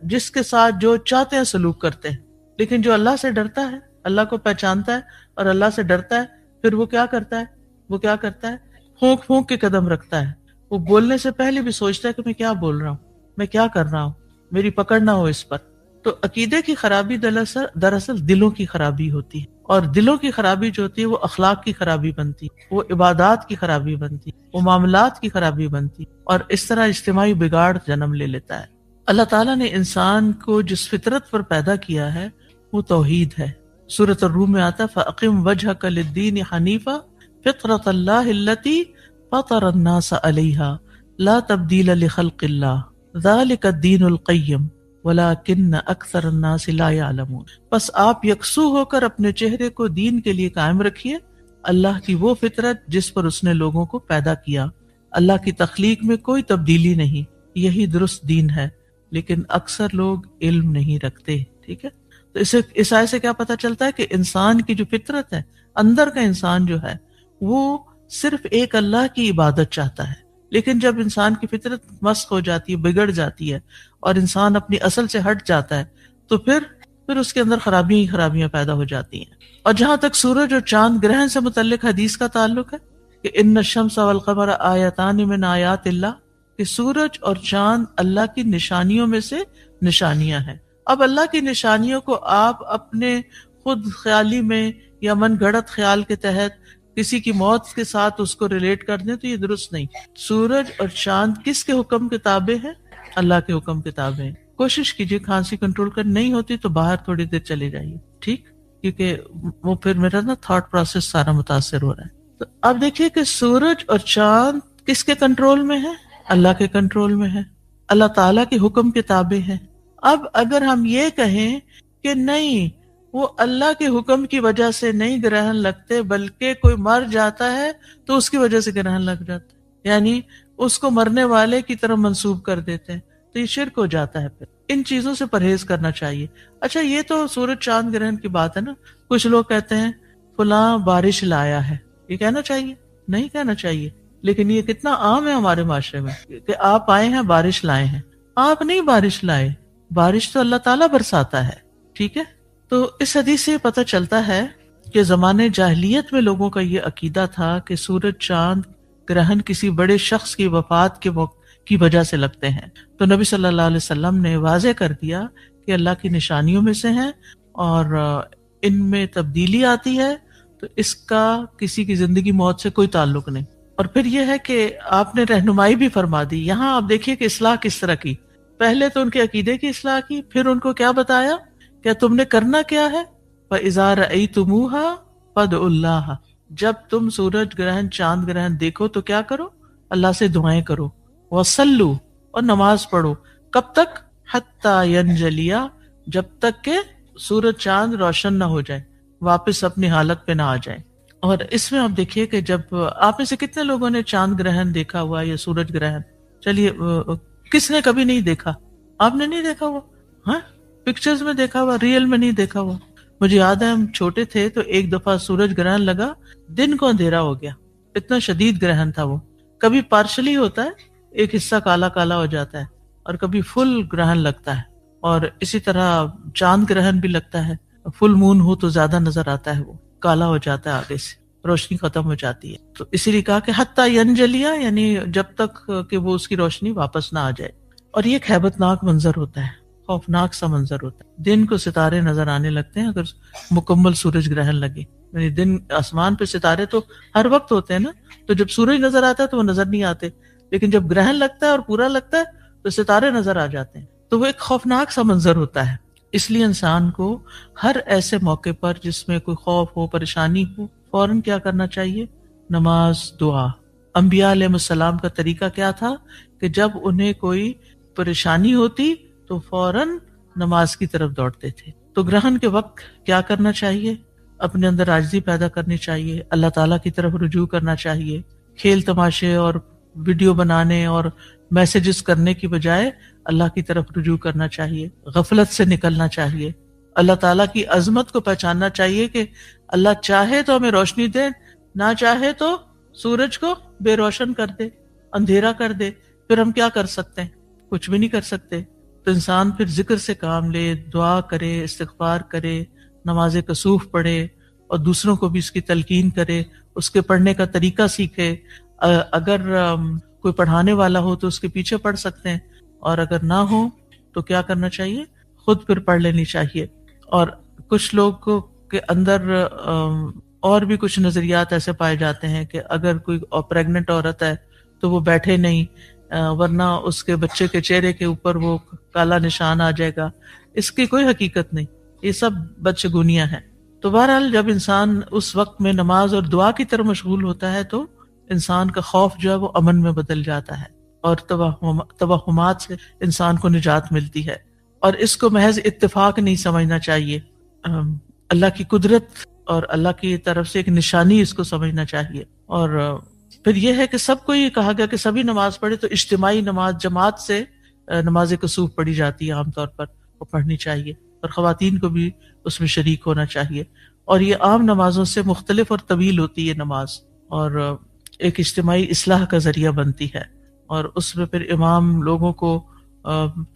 جس کے ساتھ جو چاہتے ہیں سلوک کرتے ہیں. لیکن جو اللہ سے ڈرتا ہے، اللہ کو پہچانتا ہے اور اللہ سے ڈرتا ہے، پھر وہ کیا کرتا ہے؟ پھونک پھونک کے قدم رکھتا ہے. وہ بولنے سے پہلے بھی سوچتا ہے کہ میں کیا بول رہا ہوں، میں کیا کر رہا ہوں، میری پکڑ نہ ہو اس پر. تو عقیدے کی خرابی دراصل دلوں کی خرابی ہوتی ہے، اور دلوں کی خرابی جو ہوتی ہے وہ اخلاق کی خرابی بنتی، وہ عبادات کی خرابی بنتی، وہ معاملات کی خرابی بنتی، اور اس طرح اجتماعی بگاڑ جنم لے لیتا ہے۔ اللہ تعالیٰ نے انسان کو جس فطرت پر پیدا کیا ہے وہ توحید ہے۔ سورۃ الروم میں آتا ہے فَأَقِمْ وَجْهَكَ لِلدِّينِ حَنِيفًا فِطْرَةَ اللَّهِ الَّتِي فَطَرَ النَّاسَ عَلَيْهَا لَا تَبْدِيلَ لِخَلْقِ اللَّهِ ذَلِكَ الدِّينُ الْقَيِّمُ وَلَكِنَّ أَكْثَرَ النَّاسِ لَا يَعْلَمُونَ۔ بس آپ یکسو ہو کر اپنے چہرے کو دین کے لیے قائم رکھیے، اللہ کی وہ فطرت جس پر اس نے لوگوں کو پیدا کیا۔ اللہ کی تخلیق میں کوئی تبدیلی نہیں، یہی درست دین ہے، لیکن اکثر لوگ علم نہیں رکھتے۔ ٹھیک ہے، تو اس آیت سے کیا پتہ چلتا ہے کہ انسان کی جو فطرت ہے، اندر کا انسان جو ہے وہ صرف ایک اللہ کی عبادت چاہتا ہے، لیکن جب انسان کی فطرت مسخ ہو جاتی ہے، بگڑ جاتی ہے، اور انسان اپنی اصل سے ہٹ جاتا ہے، تو پھر اس کے اندر خرابیاں ہی خرابیاں پیدا ہو جاتی ہیں۔ اور جہاں تک سورج اور چاند گرہن سے متعلق حدیث کا تعلق ہے کہ ان الشمس والقمر آیتان من آیات اللہ، کہ سورج اور چاند اللہ کی نشانیوں میں سے نشانیاں ہیں۔ اب اللہ کی نشانیوں کو آپ اپنے خود خیالی میں یا من گھڑت خیال کے تحت کسی کی موت کے ساتھ اس کو ریلیٹ کر دیں تو یہ درست نہیں۔ سورج اور چاند کس کے حکم کے تابع ہیں؟ اللہ کے حکم کے تابع ہیں۔ کوشش کیجیے کھانسی کنٹرول کر نہیں ہوتی تو باہر تھوڑی دیر چلے جائیے، ٹھیک، کیونکہ وہ پھر میرا تھاٹ پروسیس سارا متاثر ہو رہا ہے۔ تو اب دیکھیے کہ سورج اور چاند کس کے کنٹرول میں ہے؟ اللہ کے کنٹرول میں ہے، اللہ تعالیٰ کے حکم کے تابع ہے۔ اب اگر ہم یہ کہیں کہ نہیں، وہ اللہ کے حکم کی وجہ سے نہیں گرہن لگتے، بلکہ کوئی مر جاتا ہے تو اس کی وجہ سے گرہن لگ جاتا ہے، یعنی اس کو مرنے والے کی طرف منسوب کر دیتے ہیں، تو یہ شرک ہو جاتا ہے۔ پھر ان چیزوں سے پرہیز کرنا چاہیے۔ اچھا، یہ تو سورج چاند گرہن کی بات ہے نا، کچھ لوگ کہتے ہیں فلاں بارش لایا ہے، یہ کہنا چاہیے؟ نہیں کہنا چاہیے، لیکن یہ کتنا عام ہے ہمارے معاشرے میں کہ آپ آئے ہیں بارش لائے ہیں۔ آپ نہیں بارش لائے، بارش تو اللہ تعالیٰ برساتا ہے، ٹھیک ہے۔ تو اس حدیث سے پتہ چلتا ہے کہ زمانے جاہلیت میں لوگوں کا یہ عقیدہ تھا کہ سورج چاند گرہن کسی بڑے شخص کی وفات کی وجہ سے لگتے ہیں، تو نبی صلی اللہ علیہ وسلم نے واضح کر دیا کہ اللہ کی نشانیوں میں سے ہیں اور ان میں تبدیلی آتی ہے، تو اس کا کسی کی زندگی موت سے کوئی تعلق نہیں۔ اور پھر یہ ہے کہ آپ نے رہنمائی بھی فرما دی۔ یہاں آپ دیکھیے کہ اصلاح کس طرح کی، پہلے تو ان کے عقیدے کی اصلاح کی، پھر ان کو کیا بتایا کہ تم نے کرنا کیا ہے، فَإِذَا رَأَيْتُمُوهَا فَادْعُوا اللَّهَ، جب تم سورج گرہن چاند گرہن دیکھو تو کیا کرو، اللہ سے دعائیں کرو، وَصَلُّوا، اور نماز پڑھو، کب تک، حَتَّى يَنْجَلِيَا، جب تک کہ سورج چاند روشن نہ ہو جائے، واپس اپنی حالت پہ نہ آ جائے۔ اور اس میں آپ دیکھیے کہ جب آپ میں سے کتنے لوگوں نے چاند گرہن دیکھا ہوا یا سورج گرہن؟ چلیے، کس نے کبھی نہیں دیکھا؟ آپ نے نہیں دیکھا ہوا؟ ہاں، پکچرز میں دیکھا ہوا، ریئل میں نہیں دیکھا ہوا۔ مجھے یاد ہے ہم چھوٹے تھے تو ایک دفعہ سورج گرہن لگا، دن کو اندھیرا ہو گیا، اتنا شدید گرہن تھا وہ۔ کبھی پارشلی ہوتا ہے، ایک حصہ کالا کالا ہو جاتا ہے، اور کبھی فل گرہن لگتا ہے، اور اسی طرح چاند گرہن بھی لگتا ہے۔ فل مون ہو تو زیادہ نظر آتا ہے، وہ کالا ہو جاتا ہے، آگے سے روشنی ختم ہو جاتی ہے۔ تو اسی لیے کہا کہ حتیٰ ینجلیا، یعنی جب تک کہ وہ اس کی روشنی واپس نہ آ جائے۔ اور یہ ایک ہیبت ناک منظر ہوتا ہے، خوفناک سا منظر ہوتا ہے۔ دن کو ستارے نظر آنے لگتے ہیں اگر مکمل سورج گرہن لگے، یعنی دن آسمان پہ ستارے تو ہر وقت ہوتے ہیں نا، تو جب سورج نظر آتا ہے تو وہ نظر نہیں آتے، لیکن جب گرہن لگتا ہے اور پورا لگتا ہے تو ستارے نظر آ جاتے ہیں۔ تو وہ ایک خوفناک سا منظر ہوتا ہے۔ اس لیے انسان کو ہر ایسے موقع پر جس میں کوئی خوف ہو، پریشانی ہو، فوراً کیا کرنا چاہیے؟ نماز، دعا۔ انبیاء علیہ السلام کا طریقہ کیا تھا کہ جب انہیں کوئی پریشانی ہوتی تو فوراً نماز کی طرف دوڑتے تھے۔ تو گرہن کے وقت کیا کرنا چاہیے؟ اپنے اندر عاجزی پیدا کرنی چاہیے، اللہ تعالیٰ کی طرف رجوع کرنا چاہیے، کھیل تماشے اور ویڈیو بنانے اور میسیجز کرنے کی بجائے اللہ کی طرف رجوع کرنا چاہیے، غفلت سے نکلنا چاہیے، اللہ تعالیٰ کی عظمت کو پہچاننا چاہیے کہ اللہ چاہے تو ہمیں روشنی دے، نہ چاہے تو سورج کو بے روشن کر دے، اندھیرا کر دے، پھر ہم کیا کر سکتے ہیں؟ کچھ بھی نہیں کر سکتے۔ تو انسان پھر ذکر سے کام لے، دعا کرے، استغفار کرے، نماز کسوف پڑھے، اور دوسروں کو بھی اس کی تلقین کرے، اس کے پڑھنے کا طریقہ سیکھے۔ اگر کوئی پڑھانے والا ہو تو اس کے پیچھے پڑھ سکتے ہیں، اور اگر نہ ہو تو کیا کرنا چاہیے؟ خود پھر پڑھ لینی چاہیے۔ اور کچھ لوگ کو کے اندر اور بھی کچھ نظریات ایسے پائے جاتے ہیں کہ اگر کوئی پریگننٹ عورت ہے تو وہ بیٹھے نہیں، ورنہ اس کے بچے کے چہرے کے اوپر وہ کالا نشان آ جائے گا. اس کی کوئی حقیقت نہیں، یہ سب بدشگونیاں ہیں. تو بہرحال جب انسان اس وقت میں نماز اور دعا کی طرف مشغول ہوتا ہے تو انسان کا خوف جو ہے وہ امن میں بدل جاتا ہے اور توہمات سے انسان کو نجات ملتی ہے. اور اس کو محض اتفاق نہیں سمجھنا چاہیے، اللہ کی قدرت اور اللہ کی طرف سے ایک نشانی اس کو سمجھنا چاہیے. اور پھر یہ ہے کہ سب کو یہ کہا گیا کہ سبھی نماز پڑھے، تو اجتماعی نماز جماعت سے نماز کسوف پڑھی جاتی ہے عام طور پر، وہ پڑھنی چاہیے اور خواتین کو بھی اس میں شریک ہونا چاہیے. اور یہ عام نمازوں سے مختلف اور طویل ہوتی ہے نماز، اور ایک اجتماعی اصلاح کا ذریعہ بنتی ہے. اور اس میں پھر امام لوگوں کو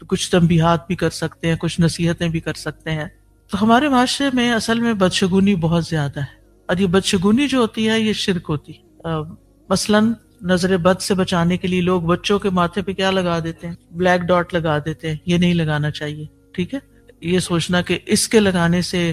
کچھ تنبیہات بھی کر سکتے ہیں، کچھ نصیحتیں بھی کر سکتے ہیں. تو ہمارے معاشرے میں اصل میں بدشگونی بہت زیادہ ہے، اور یہ بدشگونی جو ہوتی ہے یہ شرک ہوتی ہے. مثلاً نظر بد سے بچانے کے لیے لوگ بچوں کے ماتھے پہ کیا لگا دیتے ہیں؟ بلیک ڈاٹ لگا دیتے ہیں. یہ نہیں لگانا چاہیے، ٹھیک ہے. یہ سوچنا کہ اس کے لگانے سے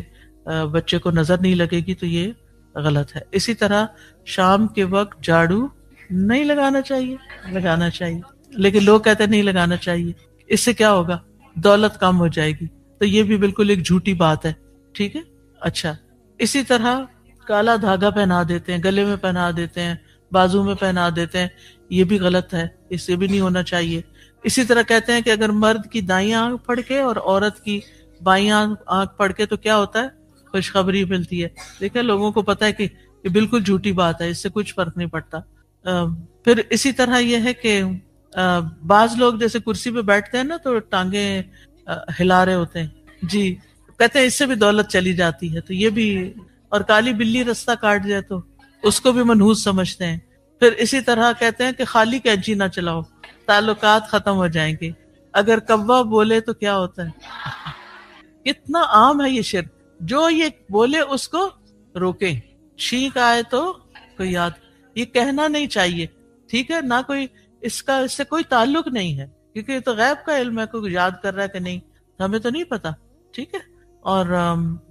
بچے کو نظر نہیں لگے گی تو یہ غلط ہے. اسی طرح شام کے وقت جھاڑو نہیں لگانا چاہیے، لگانا چاہیے، لیکن لوگ کہتے ہیں نہیں لگانا چاہیے، اس سے کیا ہوگا؟ دولت کم ہو جائے گی. تو یہ بھی بالکل ایک جھوٹی بات ہے، ٹھیک ہے. اچھا، اسی طرح کالا دھاگا پہنا دیتے ہیں، گلے میں پہنا دیتے ہیں، بازو میں پہنا دیتے ہیں، یہ بھی غلط ہے، اس سے بھی نہیں ہونا چاہیے. اسی طرح کہتے ہیں کہ اگر مرد کی دائیں آنکھ پھڑ کے اور عورت کی بائیں آنکھ پھڑ کے تو کیا ہوتا ہے؟ خوشخبری ملتی ہے. دیکھیں لوگوں کو پتا ہے کہ یہ بالکل جھوٹی بات ہے، اس سے کچھ فرق نہیں پڑتا. پھر اسی طرح یہ ہے کہ بعض لوگ جیسے کرسی پہ بیٹھتے ہیں نا تو ٹانگیں ہلا رہے ہوتے ہیں، جی کہتے ہیں اس سے بھی دولت چلی جاتی ہے. تو یہ بھی، اور کالی بلی رستہ کاٹ جائے تو اس کو بھی منحوس سمجھتے ہیں. پھر اسی طرح کہتے ہیں کہ خالی کینچی نہ چلاؤ، تعلقات ختم ہو جائیں گے. اگر کوا بولے تو کیا ہوتا ہے؟ کتنا عام ہے یہ شرک. جو یہ بولے اس کو روکے، چھینک آئے تو کوئی یاد، یہ کہنا نہیں چاہیے، ٹھیک ہے. نہ کوئی اس سے کوئی تعلق نہیں ہے، کیونکہ یہ تو غیب کا علم ہے، کوئی یاد کر رہا ہے کہ نہیں، ہمیں تو نہیں پتا، ٹھیک ہے. اور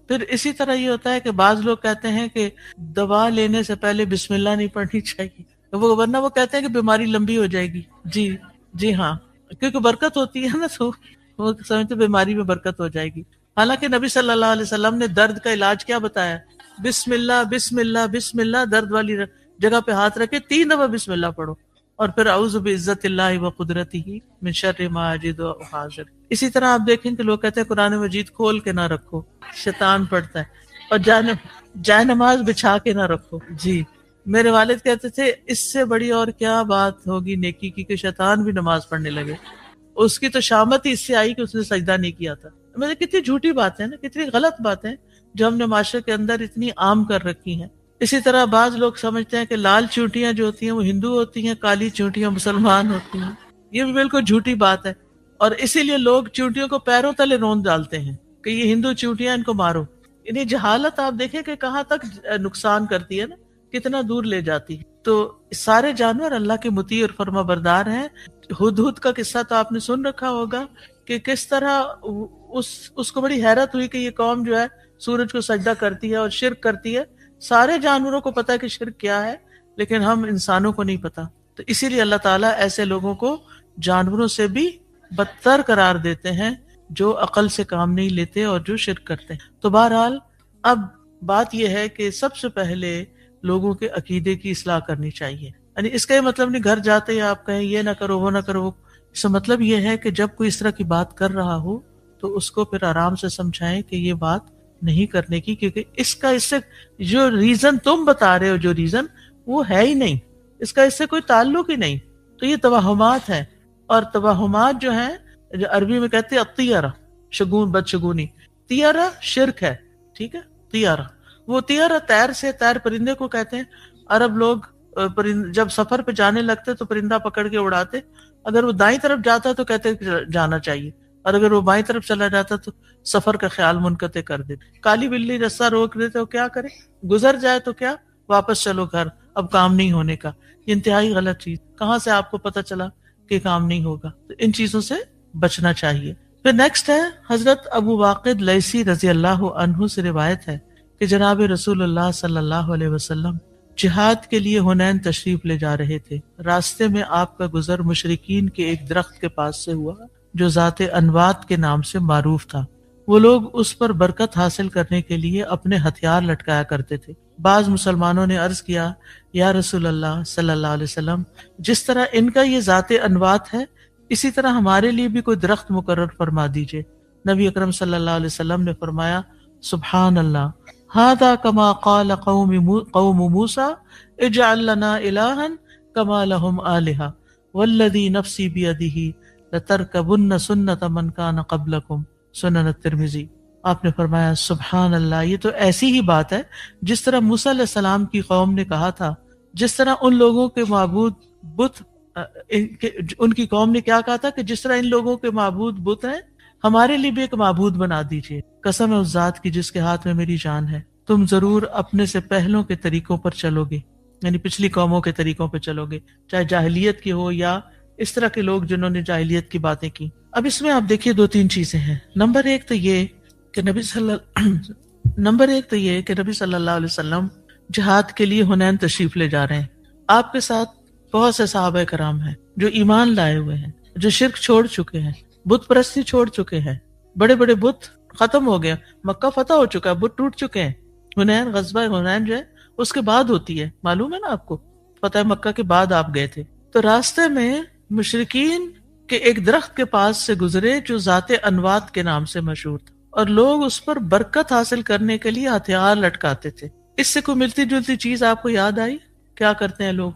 پھر اسی طرح یہ ہوتا ہے کہ بعض لوگ کہتے ہیں کہ دوا لینے سے پہلے بسم اللہ نہیں پڑھنی چاہیے، ورنہ وہ کہتے ہیں کہ بیماری لمبی ہو جائے گی. جی ہاں، کیونکہ برکت ہوتی ہے نا، تو وہ سمجھتے بیماری میں برکت ہو جائے گی. حالانکہ نبی صلی اللہ علیہ وسلم نے درد کا علاج کیا بتایا؟ بسم اللہ بسم اللہ بسم اللہ، درد والی جگہ پہ ہاتھ رکھے 3 دفعہ بسم اللہ پڑھو، اور پھر اعوذ بعزت اللہ و قدرتہ من شر ما اجد و احاذر. اسی طرح آپ دیکھیں کہ لوگ کہتے ہیں قرآن مجید کھول کے نہ رکھو، شیطان پڑھتا ہے، اور جائے نماز بچھا کے نہ رکھو. جی میرے والد کہتے تھے اس سے بڑی اور کیا بات ہوگی نیکی کی کہ شیطان بھی نماز پڑھنے لگے. اس کی تو شامت ہی اس سے آئی کہ اس نے سجدہ نہیں کیا تھا. مجھے کتنی جھوٹی باتیں نا، کتنی غلط باتیں جو ہم نے معاشرے کے اندر اتنی عام کر رکھی ہیں. اسی طرح بعض لوگ سمجھتے ہیں کہ لال چونٹیاں جو ہوتی ہیں وہ ہندو ہوتی ہیں، کالی چونٹیاں مسلمان ہوتی ہیں. یہ بھی بالکل جھوٹی بات ہے. اور اسی لیے لوگ چونٹیوں کو پیروں تلے روند ڈالتے ہیں کہ یہ ہندو چونٹیاں، ان کو مارو. انہیں جہالت آپ دیکھیں کہ کہاں تک نقصان کرتی ہے نا، کتنا دور لے جاتی ہے. تو سارے جانور اللہ کے مطیع اور فرما بردار ہیں. ہدہد کا قصہ تو آپ نے سن رکھا ہوگا کہ کس طرح اس کو بڑی حیرت ہوئی کہ یہ قوم جو ہے سورج کو سجدہ کرتی ہے اور شرک کرتی ہے. سارے جانوروں کو پتا ہے کہ شرک کیا ہے، لیکن ہم انسانوں کو نہیں پتا. تو اسی لیے اللہ تعالیٰ ایسے لوگوں کو جانوروں سے بھی بدتر قرار دیتے ہیں جو عقل سے کام نہیں لیتے اور جو شرک کرتے ہیں. تو بہرحال اب بات یہ ہے کہ سب سے پہلے لوگوں کے عقیدے کی اصلاح کرنی چاہیے. یعنی اس کا یہ مطلب نہیں گھر جاتے ہی آپ کہیں یہ نہ کرو وہ نہ کرو. اس کا مطلب یہ ہے کہ جب کوئی اس طرح کی بات کر رہا ہو تو اس کو پھر آرام سے سمجھائیں کہ یہ بات نہیں کرنے کی، کیونکہ اس سے جو ریزن تم بتا رہے ہو، جو ریزن وہ ہے ہی نہیں، اس کا اس سے کوئی تعلق ہی نہیں. تو یہ توہمات ہے، اور توہمات جو ہیں جو عربی میں کہتے ہیں الطیرہ، شگون، بدشگونی. طیرہ شرک ہے، ٹھیک ہے. طیرہ، وہ طیرہ طیر سے، طیر پرندے کو کہتے ہیں. عرب لوگ جب سفر پہ جانے لگتے تو پرندہ پکڑ کے اڑاتے. اگر وہ دائیں طرف جاتا تو کہتے جانا چاہیے، اور اگر وہ بائیں طرف چلا جاتا تو سفر کا خیال منقطع کر دیتے. کالی بلی رستہ روک دیتے تو کیا کرے؟ گزر جائے تو کیا، واپس چلو گھر، اب کام نہیں ہونے کا. یہ انتہائی غلط چیز. کہاں سے آپ کو پتہ چلا کہ کام نہیں ہوگا؟ تو ان چیزوں سے بچنا چاہیے. پھر نیکسٹ ہے حضرت ابو واقد لیثی رضی اللہ عنہ سے روایت ہے کہ جناب رسول اللہ صلی اللہ علیہ وسلم جہاد کے لیے حنین تشریف لے جا رہے تھے. راستے میں آپ کا گزر مشرکین کے ایک درخت کے پاس سے ہوا جو ذات انوات کے نام سے معروف تھا. وہ لوگ اس پر برکت حاصل کرنے کے لیے اپنے ہتھیار لٹکایا کرتے تھے. بعض مسلمانوں نے عرض کیا یا رسول اللہ صلی اللہ علیہ وسلم، جس طرح ان کا یہ ذات انوات ہے اسی طرح ہمارے لیے بھی کوئی درخت مقرر فرما دیجئے. نبی اکرم صلی اللہ علیہ وسلم نے فرمایا سبحان اللہ، ھذا کما قال قوم موسیٰ اجعل لنا الہا کما لہم آلہہ والذی نفسی بیدہ لترکبن سنت من کان قبلکم، سنن الترمذی. آپ نے فرمایا سبحان اللہ، یہ تو ایسی ہی بات ہے جس طرح موسیٰ علیہ السلام کی قوم نے کہا تھا، جس طرح ان لوگوں کے معبود بت، ان کی قوم نے کیا کہا تھا کہ جس طرح ان لوگوں کے معبود بت ہیں ہمارے لیے بھی ایک معبود بنا دیجئے. قسم ہے اس ذات کی جس کے ہاتھ میں میری جان ہے، تم ضرور اپنے سے پہلوں کے طریقوں پر چلو گے، یعنی پچھلی قوموں کے طریقوں پر چلو گے، چاہے جاہلیت کی ہو یا اس طرح کے لوگ جنہوں نے جاہلیت کی باتیں کی. اب اس میں آپ دیکھیے دو تین چیزیں ہیں. نمبر ایک تو یہ کہ نبی صلی اللہ علیہ وسلم جہاد کے لیے حنین تشریف لے جا رہے ہیں. آپ کے ساتھ بہت سے صحابہ کرام ہیں جو ایمان لائے ہوئے ہیں، جو شرک چھوڑ چکے ہیں، بت پرستی چھوڑ چکے ہیں. بڑے بڑے بت ختم ہو گئے، مکہ فتح ہو چکا ہے، بت ٹوٹ چکے ہیں. حنین، غزوہ حنین جو ہے اس کے بعد ہوتی ہے، معلوم ہے نا آپ کو، فتح مکہ کے بعد آپ گئے تھے. تو راستے میں مشرکین کے ایک درخت کے پاس سے گزرے جو ذات انوات کے نام سے مشہور تھا، اور لوگ اس پر برکت حاصل کرنے کے لیے ہتھیار لٹکاتے تھے. اس سے کوئی ملتی جلتی چیز آپ کو یاد آئی؟ کیا کرتے ہیں لوگ؟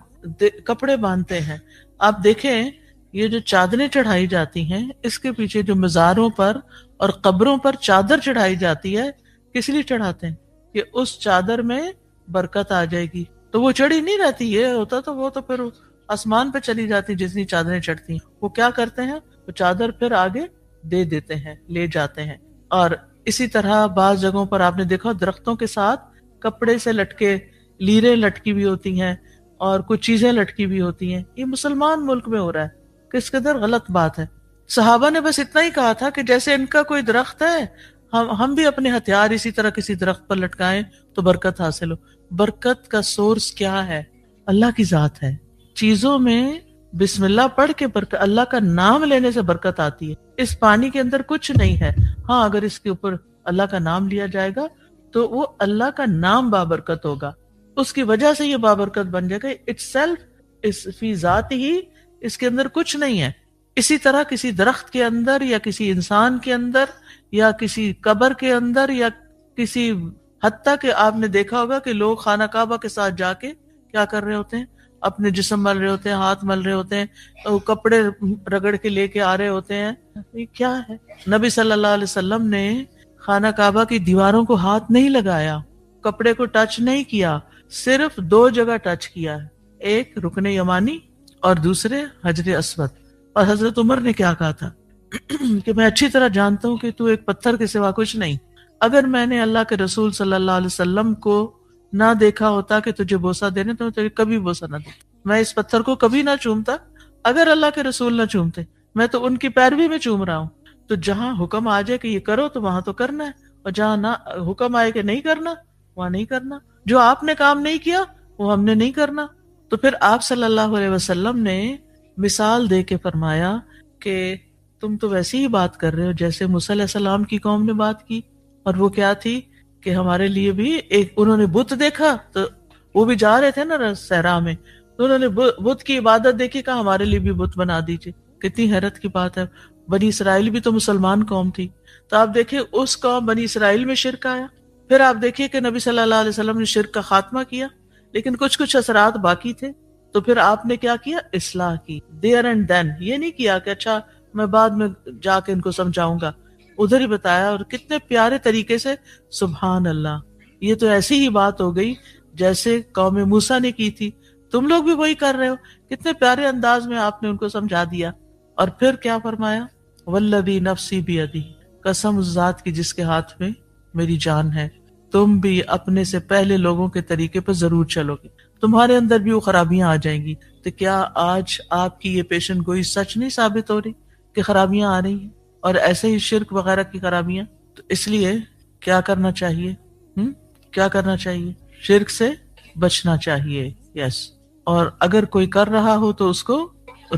کپڑے باندھتے ہیں. آپ دیکھیں یہ جو چادریں چڑھائی جاتی ہیں اس کے پیچھے جو مزاروں پر اور قبروں پر چادر چڑھائی جاتی ہے کس لیے چڑھاتے ہیں؟ کہ اس چادر میں برکت آ جائے گی. تو وہ چڑھی نہیں رہتی، یہ ہوتا تو وہ تو پھر آسمان پہ چلی جاتی جتنی چادریں چڑھتی ہیں. وہ کیا کرتے ہیں؟ وہ چادر پھر آگے دے دیتے ہیں، لے جاتے ہیں. اور اسی طرح بعض جگہوں پر آپ نے دیکھا درختوں کے ساتھ کپڑے سے لٹکے لیریں لٹکی بھی ہوتی ہیں اور کچھ چیزیں لٹکی بھی ہوتی ہیں. یہ مسلمان ملک میں ہو رہا ہے، کس قدر غلط بات ہے. صحابہ نے بس اتنا ہی کہا تھا کہ جیسے ان کا کوئی درخت ہے ہم بھی اپنے ہتھیار اسی طرح کسی درخت پر لٹکائیں تو برکت حاصل ہو. برکت کا سورس کیا ہے؟ اللہ کی ذات ہے. چیزوں میں بسم اللہ پڑھ کے برکت، اللہ کا نام لینے سے برکت آتی ہے. اس پانی کے اندر کچھ نہیں ہے، ہاں اگر اس کے اوپر اللہ کا نام لیا جائے گا تو وہ اللہ کا نام بابرکت ہوگا، اس کی وجہ سے یہ بابرکت بن جائے گا. اٹس سیلف، فی ذات ہی اس کے اندر کچھ نہیں ہے. اسی طرح کسی درخت کے اندر یا کسی انسان کے اندر یا کسی قبر کے اندر یا کسی، حتیٰ کہ آپ نے دیکھا ہوگا کہ لوگ خانہ کعبہ کے ساتھ جا کے کیا کر رہے ہوتے ہیں؟ اپنے جسم مل رہے ہوتے ہیں، ہاتھ مل رہے ہوتے ہیں، کپڑے رگڑ کے لے کے آ رہے ہوتے ہیں. یہ کیا ہے؟ نبی صلی اللہ علیہ وسلم نے خانہ کعبہ کی دیواروں کو ہاتھ نہیں لگایا، کپڑے کو ٹچ نہیں کیا، صرف دو جگہ ٹچ کیا ہے، ایک رکن یمانی اور دوسرے حجر اسود. اور حضرت عمر نے کیا کہا تھا کہ میں اچھی طرح جانتا ہوں کہ تو ایک پتھر کے سوا کچھ نہیں. اگر میں نے اللہ کے رسول صلی اللہ علیہ وسلم کو نہ دیکھا ہوتا کہ تجھے بوسہ دینے تو تجھے کبھی بوسہ نہ دیتا، میں اس پتھر کو کبھی نہ چومتا اگر اللہ کے رسول نہ چومتے. میں تو ان کی پیروی میں چوم رہا ہوں. تو جہاں حکم آ جائے کہ یہ کرو تو وہاں تو کرنا ہے، اور جہاں نہ حکم آئے کہ نہیں کرنا وہاں نہیں کرنا. جو آپ نے کام نہیں کیا وہ ہم نے نہیں کرنا. تو پھر آپ صلی اللہ علیہ وسلم نے مثال دے کے فرمایا کہ تم تو ویسی ہی بات کر رہے ہو جیسے موسیٰ علیہ السلام کی قوم نے بات کی. اور وہ کیا تھی کہ ہمارے لیے بھی ایک، انہوں نے بت دیکھا تو وہ بھی جا رہے تھے نا صحرا میں، تو انہوں نے بت کی عبادت دیکھی، کہا ہمارے لیے بھی بت بنا دیجیے. کتنی حیرت کی بات ہے. بنی اسرائیل بھی تو مسلمان قوم تھی، تو آپ دیکھیں اس قوم بنی اسرائیل میں شرک آیا. پھر آپ دیکھیے کہ نبی صلی اللہ علیہ وسلم نے شرک کا خاتمہ کیا، لیکن کچھ اثرات باقی تھے. تو پھر آپ نے کیا کیا؟ اصلاح کی دیر اینڈ دین. یہ نہیں کیا کہ اچھا میں بعد میں جا کے ان کو سمجھاؤں گا، ادھر ہی بتایا. اور کتنے پیارے طریقے سے، سبحان اللہ، یہ تو ایسی ہی بات ہو گئی جیسے قوم موسیٰ نے کی تھی. تم لوگ بھی وہی کر رہے ہو. کتنے پیارے انداز میں آپ نے ان کو سمجھا دیا. اور پھر کیا فرمایا؟ والذی نفسی بیدہ، قسم اس ذات کی جس کے ہاتھ میں میری جان ہے، تم بھی اپنے سے پہلے لوگوں کے طریقے پر ضرور چلو گے، تمہارے اندر بھی وہ خرابیاں آ جائیں گی. تو کیا آج آپ کی یہ پیشن گوئی سچ نہیں ثابت ہو رہی کہ خرابیاں آ رہی ہیں، اور ایسے ہی شرک وغیرہ کی خرابیاں؟ تو اس لیے کیا کرنا چاہیے کیا کرنا چاہیے؟ شرک سے بچنا چاہیے. یس. اور اگر کوئی کر رہا ہو تو اس کو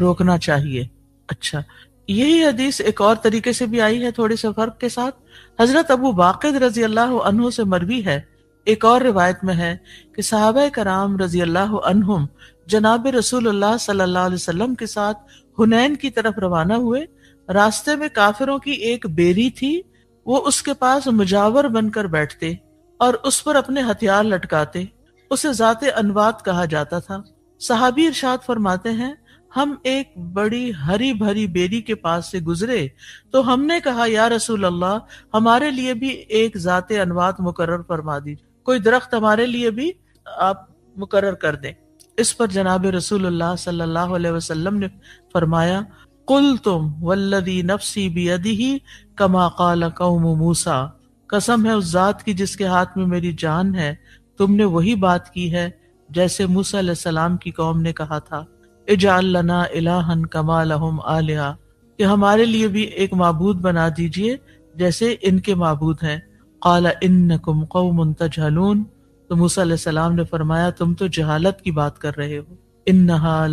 روکنا چاہیے. اچھا، یہی حدیث ایک اور طریقے سے بھی آئی ہے تھوڑے سے فرق کے ساتھ. حضرت ابو باقر رضی اللہ عنہ سے مروی ہے، ایک اور روایت میں ہے کہ صحابہ کرام رضی اللہ عنہم جناب رسول اللہ صلی اللہ علیہ وسلم کے ساتھ حنین کی طرف روانہ ہوئے. راستے میں کافروں کی ایک بیری تھی، وہ اس کے پاس مجاور بن کر بیٹھتے اور اس پر اپنے ہتھیار لٹکاتے. اسے ذات انوات کہا جاتا تھا. صحابی ارشاد فرماتے ہیں ہم ایک بڑی ہری بھری بیری کے پاس سے گزرے تو ہم نے کہا یا رسول اللہ ہمارے لیے بھی ایک ذات انوات مقرر فرما دیجیے، کوئی درخت ہمارے لیے بھی آپ مقرر کر دیں. اس پر جناب رسول اللہ صلی اللہ علیہ وسلم نے فرمایا قلتم والذی نفسی بیدہ کما قال قوم موسیٰ، قسم ہے اس ذات کی جس کے ہاتھ میں میری جان ہے، تم نے وہی بات کی ہے جیسے موسیٰ علیہ السلام کی قوم نے کہا تھا اجعل لنا الہا کما لہم آلہہ، کہ ہمارے لیے بھی ایک معبود بنا دیجئے جیسے ان کے معبود ہیں. قال انکم قوم تجہلون، تو موسیٰ علیہ السلام نے فرمایا تم تو جہالت کی بات کر رہے ہو. انہا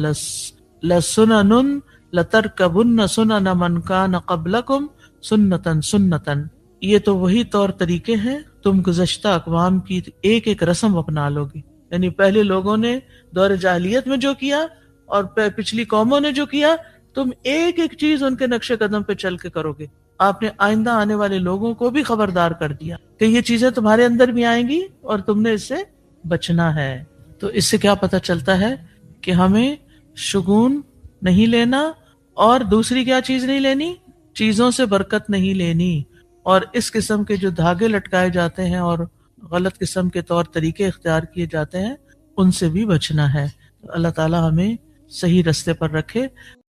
لسنن لترکبن سنن من کان قبلکم سنتن سنتن، یہ تو وہی طور طریقے ہیں تم گزشتہ اقوام کی ایک ایک رسم اپنا لو گے. یعنی پہلے لوگوں نے دور جاہلیت میں جو کیا اور پچھلی قوموں نے جو کیا، تم ایک ایک چیز ان کے نقش قدم پہ چل کے کرو گے. آپ نے آئندہ آنے والے لوگوں کو بھی خبردار کر دیا کہ یہ چیزیں تمہارے اندر بھی آئیں گی اور تم نے اس سے بچنا ہے. تو اس سے کیا پتہ چلتا ہے کہ ہمیں شگون نہیں لینا، اور دوسری کیا چیز نہیں لینی؟ چیزوں سے برکت نہیں لینی، اور اس قسم کے جو دھاگے لٹکائے جاتے ہیں اور غلط قسم کے طور طریقے اختیار کیے جاتے ہیں ان سے بھی بچنا ہے. اللہ تعالی ہمیں صحیح رستے پر رکھے.